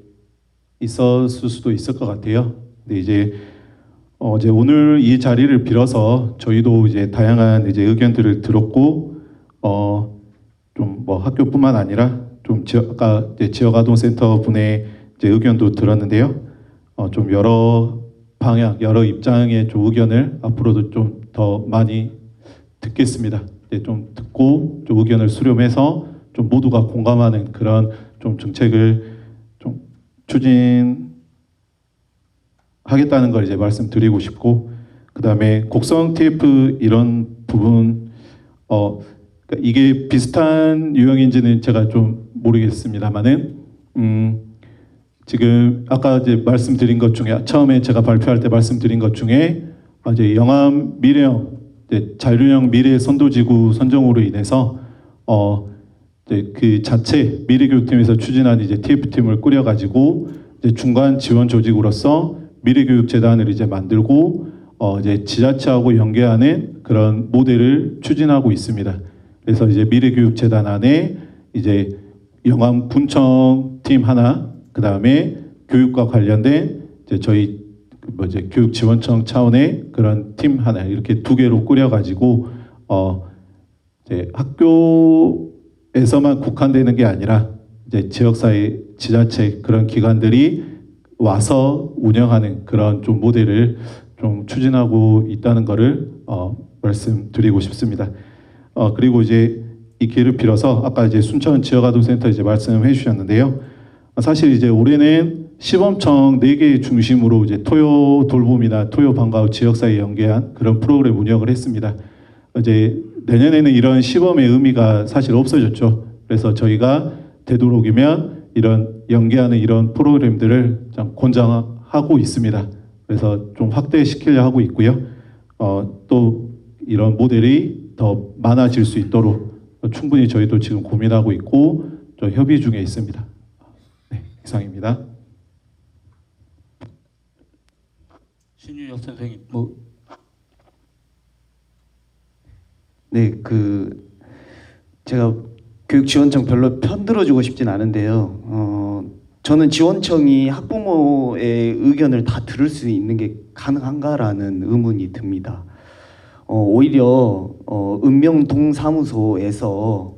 [SPEAKER 8] 있었을 수도 있을 것 같아요. 근데 이제 오늘 이 자리를 빌어서 저희도 이제 다양한 이제 의견들을 들었고, 좀 뭐 학교뿐만 아니라 좀 아까 이제 지역아동센터 분의 이제 의견도 들었는데요. 좀 여러 방향, 여러 입장의 좀 의견을 앞으로도 좀 더 많이 듣겠습니다. 이제 좀 듣고 좀 의견을 수렴해서 좀 모두가 공감하는 그런 좀 정책을 좀 추진하겠다는 걸 이제 말씀드리고 싶고, 그 다음에 곡성 TF 이런 부분, 그러니까 이게 비슷한 유형인지는 제가 좀 모르겠습니다만은, 지금 아까 이제 말씀드린 것 중에 처음에 제가 발표할 때 말씀드린 것 중에 이제 영암 미래형 이제 잔류형 미래 선도지구 선정으로 인해서 이제 그 자체 미래교육팀에서 추진한 이제 TF팀을 꾸려가지고 이제 중간 지원 조직으로서 미래교육재단을 이제 만들고 이제 지자체하고 연계하는 그런 모델을 추진하고 있습니다. 그래서 이제 미래교육재단 안에 이제 영암 군청 팀 하나, 그 다음에 교육과 관련된 이제 저희 이제 교육지원청 차원의 그런 팀 하나, 이렇게 두 개로 꾸려가지고 이제 학교에서만 국한되는 게 아니라 이제 지역사회, 지자체 그런 기관들이 와서 운영하는 그런 좀 모델을 좀 추진하고 있다는 것을 말씀드리고 싶습니다. 그리고 이제 이 기회를 빌어서 아까 이제 순천 지역아동센터 이제 말씀해 주셨는데요. 사실 이제 올해는 시범청 4개 중심으로 이제 토요 돌봄이나 토요 방과후 지역사회 연계한 그런 프로그램 운영을 했습니다. 이제 내년에는 이런 시범의 의미가 사실 없어졌죠. 그래서 저희가 되도록이면 이런 연계하는 이런 프로그램들을 좀 권장하고 있습니다. 그래서 좀 확대시키려 하고 있고요. 또 이런 모델이 더 많아질 수 있도록 충분히 저희도 지금 고민하고 있고 좀 협의 중에 있습니다. 네, 이상입니다.
[SPEAKER 7] 신유혁 선생님.
[SPEAKER 2] 네, 제가 교육지원청 별로 편들어주고 싶진 않은데요. 저는 지원청이 학부모의 의견을 다 들을 수 있는 게 가능한가라는 의문이 듭니다. 오히려 읍명동사무소에서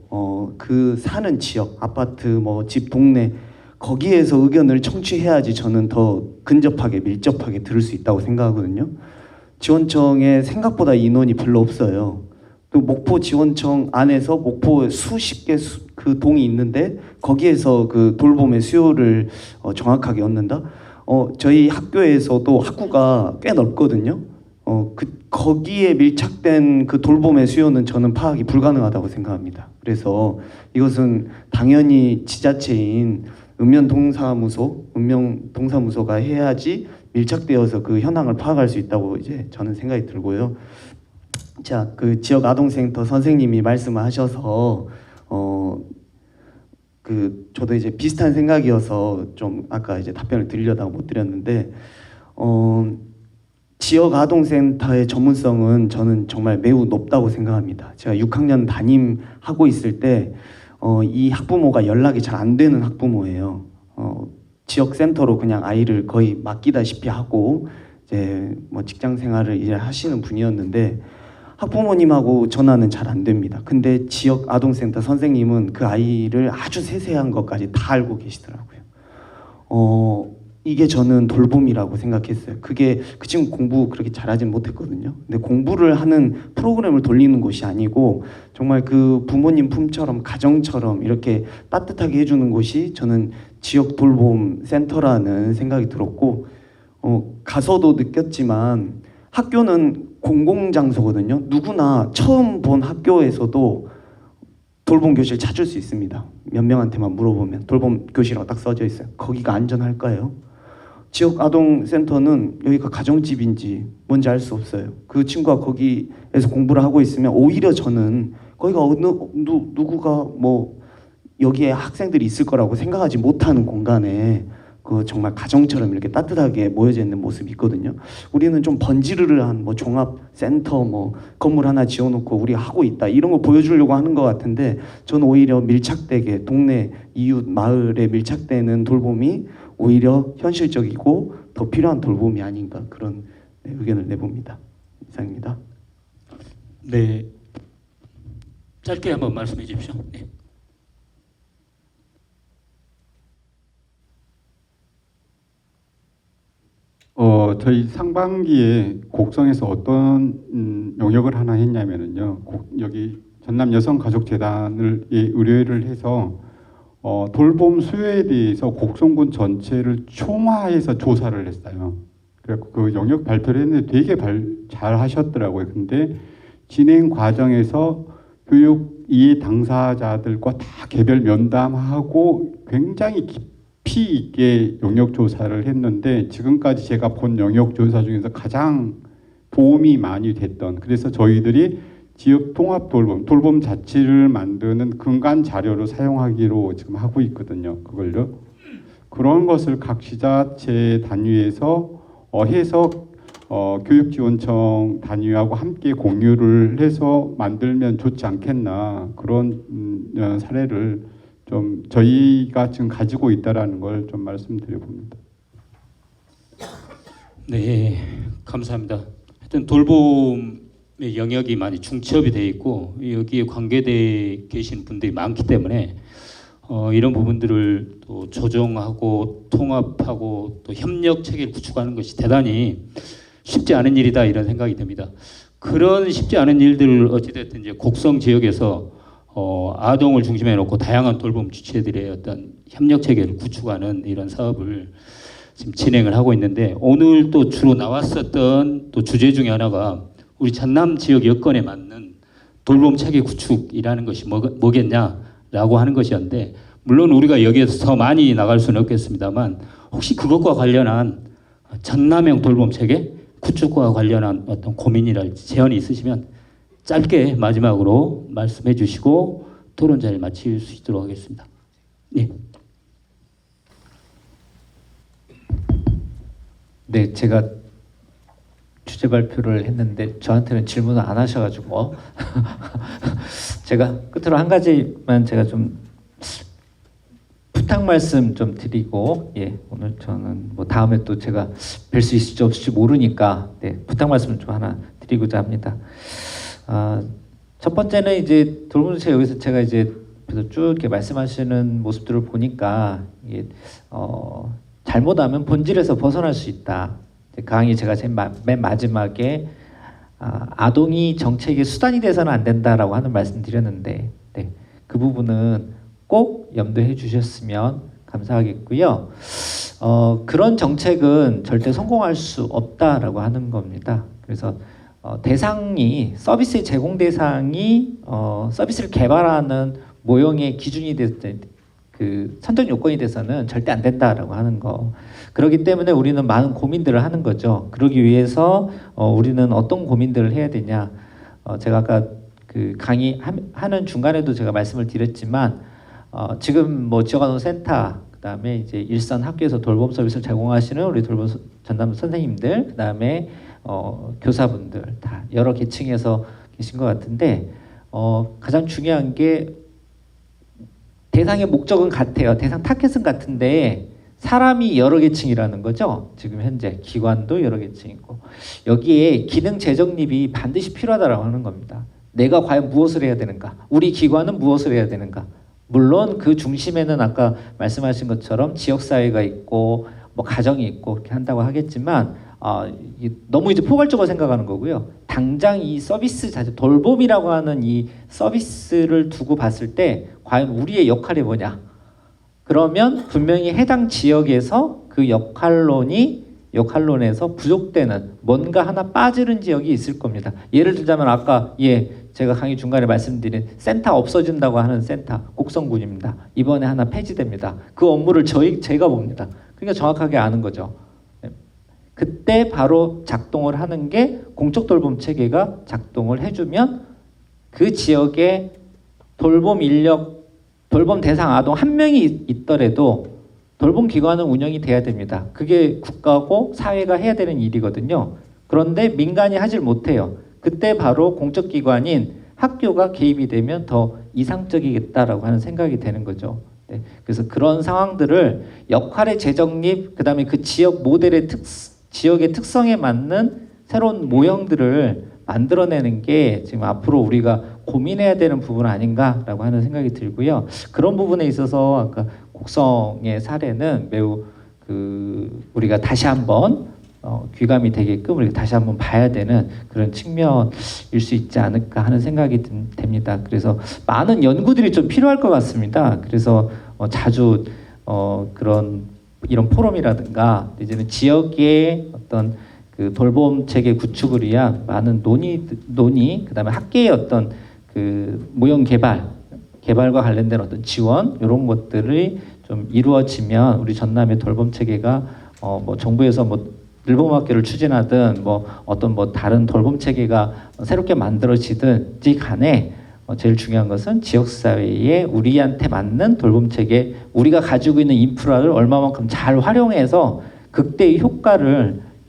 [SPEAKER 2] 그 사는 지역, 아파트, 뭐 집, 동네 거기에서 의견을 청취해야지 저는 더 근접하게, 밀접하게 들을 수 있다고 생각하거든요. 지원청에 생각보다 인원이 별로 없어요. 또 목포 지원청 안에서 목포 수십 개 그 동이 있는데 거기에서 그 돌봄의 수요를 정확하게 얻는다. 저희 학교에서도 학구가 꽤 넓거든요. 거기에 밀착된 그 돌봄의 수요는 저는 파악이 불가능하다고 생각합니다. 그래서 이것은 당연히 지자체인 읍명동사무소가 해야지 밀착되어서 그 현황을 파악할 수 있다고 이제 저는 생각이 들고요. 자, 그 지역 아동센터 선생님이 말씀하셔서 저도 이제 비슷한 생각이어서 좀 아까 이제 답변을 드리려다가 못 드렸는데 지역 아동센터의 전문성은 저는 정말 매우 높다고 생각합니다. 제가 6학년 담임하고 있을 때 이 학부모가 연락이 잘 안 되는 학부모예요. 지역 센터로 그냥 아이를 거의 맡기다시피 하고 이제 뭐 직장 생활을 이제 하시는 분이었는데 학부모님하고 전화는 잘 안 됩니다. 근데 지역 아동센터 선생님은 그 아이를 아주 세세한 것까지 다 알고 계시더라고요. 이게 저는 돌봄이라고 생각했어요. 그게 그 친구 공부 그렇게 잘하진 못했거든요. 근데 공부를 하는 프로그램을 돌리는 곳이 아니고 정말 그 부모님 품처럼 가정처럼 이렇게 따뜻하게 해주는 곳이 저는 지역 돌봄 센터라는 생각이 들었고 가서도 느꼈지만 학교는 공공장소거든요. 누구나 처음 본 학교에서도 돌봄 교실 찾을 수 있습니다. 몇 명한테만 물어보면 돌봄 교실이라고 딱 써져 있어요. 거기가 안전할까요? 지역 아동센터는 여기가 가정집인지 뭔지 알 수 없어요. 그 친구가 거기에서 공부를 하고 있으면 오히려 저는 거기가 누구가 뭐 여기에 학생들이 있을 거라고 생각하지 못하는 공간에 그 정말 가정처럼 이렇게 따뜻하게 모여져 있는 모습이 있거든요. 우리는 좀 번지르르한 뭐 종합센터 뭐 건물 하나 지어놓고 우리 하고 있다 이런 거 보여주려고 하는 것 같은데 저는 오히려 밀착되게 동네 이웃 마을에 밀착되는 돌봄이 오히려 현실적이고 더 필요한 돌봄이 아닌가 그런 의견을 내봅니다. 이상입니다.
[SPEAKER 7] 네, 짧게 한번 말씀해 주십시오. 네.
[SPEAKER 6] 저희 상반기에 곡성에서 어떤 용역을 하나 했냐면은요. 여기 전남 여성가족재단을 의뢰를 해서 돌봄 수요에 대해서 곡성군 전체를 총화해서 조사를 했어요. 그래서 그 영역 발표를 했는데 되게 잘 하셨더라고요. 근데 진행 과정에서 교육 이해 당사자들과 다 개별 면담하고 굉장히 깊이 있게 영역 조사를 했는데 지금까지 제가 본 영역 조사 중에서 가장 도움이 많이 됐던, 그래서 저희들이 지역 통합 돌봄 자치를 만드는 근간 자료로 사용하기로 지금 하고 있거든요. 그걸요. 그런 것을 각 지자체 단위에서 해서 교육지원청 단위하고 함께 공유를 해서 만들면 좋지 않겠나, 그런 사례를 좀 저희가 지금 가지고 있다라는 걸 좀 말씀드려 봅니다.
[SPEAKER 7] 네, 감사합니다. 하여튼 돌봄의 영역이 많이 중첩이 되어 있고 여기에 관계돼 계신 분들이 많기 때문에 이런 부분들을 또 조정하고 통합하고 또 협력 체계를 구축하는 것이 대단히 쉽지 않은 일이다 이런 생각이 듭니다. 그런 쉽지 않은 일들을 어찌됐든 이제 곡성 지역에서 아동을 중심에 놓고 다양한 돌봄 주체들의 어떤 협력 체계를 구축하는 이런 사업을 지금 진행을 하고 있는데, 오늘 또 주로 나왔었던 또 주제 중에 하나가 우리 전남 지역 여건에 맞는 돌봄 체계 구축이라는 것이 뭐겠냐라고 하는 것이었는데, 물론 우리가 여기에서 더 많이 나갈 수는 없겠습니다만 혹시 그것과 관련한 전남형 돌봄 체계 구축과 관련한 어떤 고민이랄지 제언이 있으시면 짧게 마지막으로 말씀해 주시고 토론 자리를 마칠 수 있도록 하겠습니다. 네.
[SPEAKER 12] 네, 제가 주제 발표를 했는데 저한테는 질문을 안 하셔가지고 제가 끝으로 한 가지만 제가 좀 부탁 말씀 좀 드리고, 오늘 저는 뭐 다음에 또 제가 뵐 수 있을지 없을지 모르니까 부탁 말씀 좀 하나 드리고자 합니다. 첫 번째는 이제 돌봄주체 여기서 제가 이제 쭉 이렇게 말씀하시는 모습들을 보니까 이게 잘못하면 본질에서 벗어날 수 있다. 강의 제가 맨 마지막에 아동이 정책의 수단이 돼서는 안 된다라고 하는 말씀드렸는데, 그 부분은 꼭 염두해 주셨으면 감사하겠고요. 그런 정책은 절대 성공할 수 없다라고 하는 겁니다. 그래서 대상이 서비스의 제공 대상이 서비스를 개발하는 모형의 기준이 됐을 그 선정 요건이 돼서는 절대 안 된다라고 하는 거. 그렇기 때문에 우리는 많은 고민들을 하는 거죠. 그러기 위해서 우리는 어떤 고민들을 해야 되냐. 제가 아까 그 강의하는 중간에도 제가 말씀을 드렸지만 지금 뭐 지역아동센터, 그다음에 이제 일선 학교에서 돌봄 서비스를 제공하시는 우리 돌봄 전담 선생님들, 그다음에 교사분들 다 여러 계층에서 계신 것 같은데 가장 중요한 게 대상의 목적은 같아요. 대상 타겟은 같은데 사람이 여러 계층이라는 거죠. 지금 현재 기관도 여러 계층이고 여기에 기능 재정립이 반드시 필요하다라고 하는 겁니다. 내가 과연 무엇을 해야 되는가? 우리 기관은 무엇을 해야 되는가? 물론 그 중심에는 아까 말씀하신 것처럼 지역사회가 있고 뭐 가정이 있고 이렇게 한다고 하겠지만 너무 이제 포괄적으로 생각하는 거고요. 당장 이 서비스 자체 돌봄이라고 하는 이 서비스를 두고 봤을 때 과연 우리의 역할이 뭐냐? 그러면 분명히 해당 지역에서 그 역할론에서 부족되는 뭔가 하나 빠지는 지역이 있을 겁니다. 예를 들자면 아까 제가 강의 중간에 말씀드린 센터 없어진다고 하는 센터 곡성군입니다. 이번에 하나 폐지됩니다. 그 업무를 제가 봅니다. 그러니까 정확하게 아는 거죠. 그때 바로 작동을 하는 게 공적 돌봄 체계가 작동을 해주면 그 지역에 돌봄 인력, 돌봄 대상 아동 한 명이 있더라도 돌봄 기관은 운영이 돼야 됩니다. 그게 국가고 사회가 해야 되는 일이거든요. 그런데 민간이 하질 못해요. 그때 바로 공적 기관인 학교가 개입이 되면 더 이상적이겠다라고 하는 생각이 되는 거죠. 네. 그래서 그런 상황들을 역할의 재정립, 그다음에 그 지역 모델의 지역의 특성에 맞는 새로운 모형들을 만들어내는 게 지금 앞으로 우리가 고민해야 되는 부분 아닌가라고 하는 생각이 들고요. 그런 부분에 있어서 아까 곡성의 사례는 매우 우리가 다시 한번 귀감이 되게끔 우리가 다시 한번 봐야 되는 그런 측면일 수 있지 않을까 하는 생각이 됩니다. 그래서 많은 연구들이 좀 필요할 것 같습니다. 그래서 자주 이런 포럼이라든가 이제는 지역의 어떤 그 돌봄 체계 구축을 위한 많은 논의 그다음에 학계의 어떤 그 모형 개발과 관련된 어떤 지원 이런 것들이 좀 이루어지면 우리 전남의 돌봄 체계가 뭐 정부에서 뭐 늘봄학교를 추진하든 뭐 어떤 뭐 다른 돌봄 체계가 새롭게 만들어지든지 간에 제일 중요한 것은 지역사회에 우리한테 맞는 돌봄 체계, 우리가 가지고 있는 인프라를 얼마만큼 잘 활용해서 극대의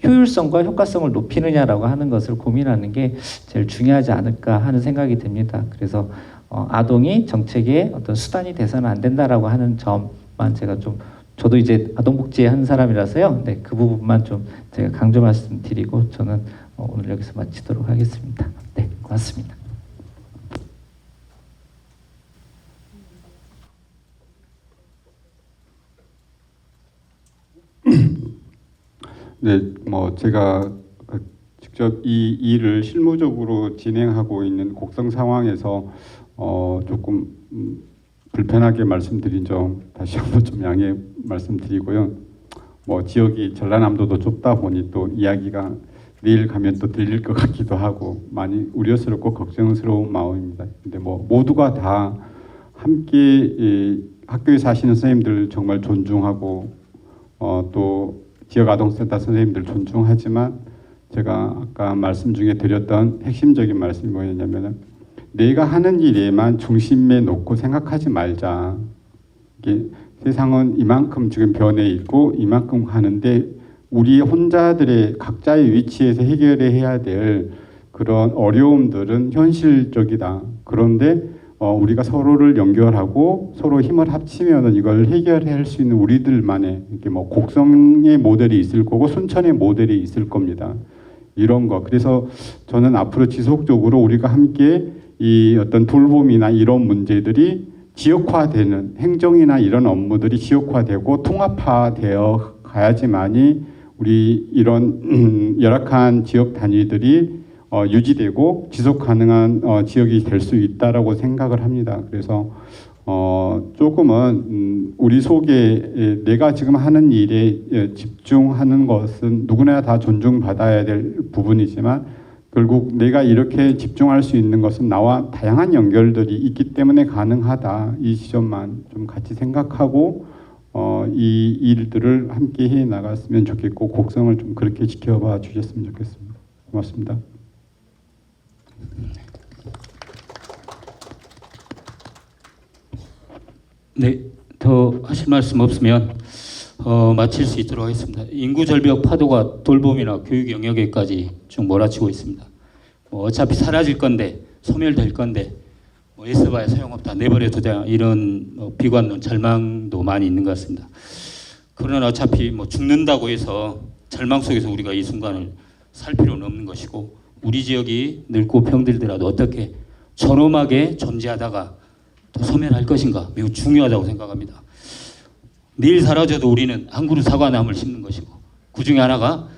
[SPEAKER 12] 효율성과 효과성을 높이느냐라고 하는 것을 고민하는 게 제일 중요하지 않을까 하는 생각이 듭니다. 그래서 아동이 정책의 어떤 수단이 돼서는 안 된다라고 하는 점만 제가 저도 이제 아동복지의 한 사람이라서요. 네, 그 부분만 좀 제가 강조 말씀드리고 저는 오늘 여기서 마치도록 하겠습니다. 네, 고맙습니다.
[SPEAKER 6] 네, 뭐 제가 직접 이 일을 실무적으로 진행하고 있는 곡성 상황에서 조금 불편하게 말씀드린 점 다시 한번 좀 양해 말씀드리고요. 뭐 지역이 전라남도도 좁다 보니 또 이야기가 내일 가면 또 들릴 것 같기도 하고 많이 우려스럽고 걱정스러운 마음입니다. 근데 뭐 모두가 다 함께 학교에 사시는 선생님들 정말 존중하고 또 지역 아동센터 선생님들 존중하지만 제가 아까 말씀 중에 드렸던 핵심적인 말씀이 뭐였냐면은 내가 하는 일에만 중심에 놓고 생각하지 말자. 이게 세상은 이만큼 지금 변해 있고 이만큼 하는데 우리 혼자들의 각자의 위치에서 해결해야 될 그런 어려움들은 현실적이다. 그런데 우리가 서로를 연결하고 서로 힘을 합치면은 이걸 해결할 수 있는 우리들만의 이렇게 뭐 곡성의 모델이 있을 거고 순천의 모델이 있을 겁니다. 이런 거. 그래서 저는 앞으로 지속적으로 우리가 함께 이 어떤 돌봄이나 이런 문제들이 지역화되는 행정이나 이런 업무들이 지역화되고 통합화되어 가야지만이 우리 이런 열악한 지역 단위들이 유지되고 지속 가능한 지역이 될 수 있다라고 생각을 합니다. 그래서 조금은 우리 속에 내가 지금 하는 일에 집중하는 것은 누구나 다 존중받아야 될 부분이지만 결국 내가 이렇게 집중할 수 있는 것은 나와 다양한 연결들이 있기 때문에 가능하다. 이 지점만 좀 같이 생각하고 이 일들을 함께 해 나갔으면 좋겠고 곡성을 좀 그렇게 지켜봐 주셨으면 좋겠습니다. 고맙습니다.
[SPEAKER 7] 네, 더 하실 말씀 없으면 마칠 수 있도록 하겠습니다. 인구 절벽 파도가 돌봄이나 교육 영역에까지 쭉 몰아치고 있습니다. 어차피 사라질 건데 소멸될 건데 애써봐야 소용없다, 내버려 두자 이런 비관론, 절망도 많이 있는 것 같습니다. 그러나 어차피 뭐 죽는다고 해서 절망 속에서 우리가 이 순간을 살 필요는 없는 것이고 우리 지역이 늙고 병들더라도 어떻게 존엄하게 존재하다가 또 소멸할 것인가 매우 중요하다고 생각합니다. 내일 사라져도 우리는 한 그루 사과나무를 심는 것이고 그 중에 하나가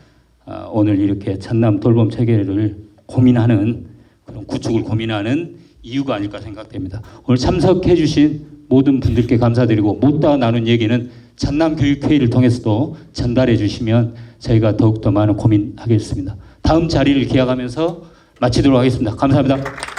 [SPEAKER 7] 오늘 이렇게 전남 돌봄 체계를 고민하는 그런 구축을 고민하는 이유가 아닐까 생각됩니다. 오늘 참석해 주신 모든 분들께 감사드리고 못다 나눈 얘기는 전남 교육회의를 통해서도 전달해 주시면 저희가 더욱더 많은 고민하겠습니다. 다음 자리를 기약하면서 마치도록 하겠습니다. 감사합니다.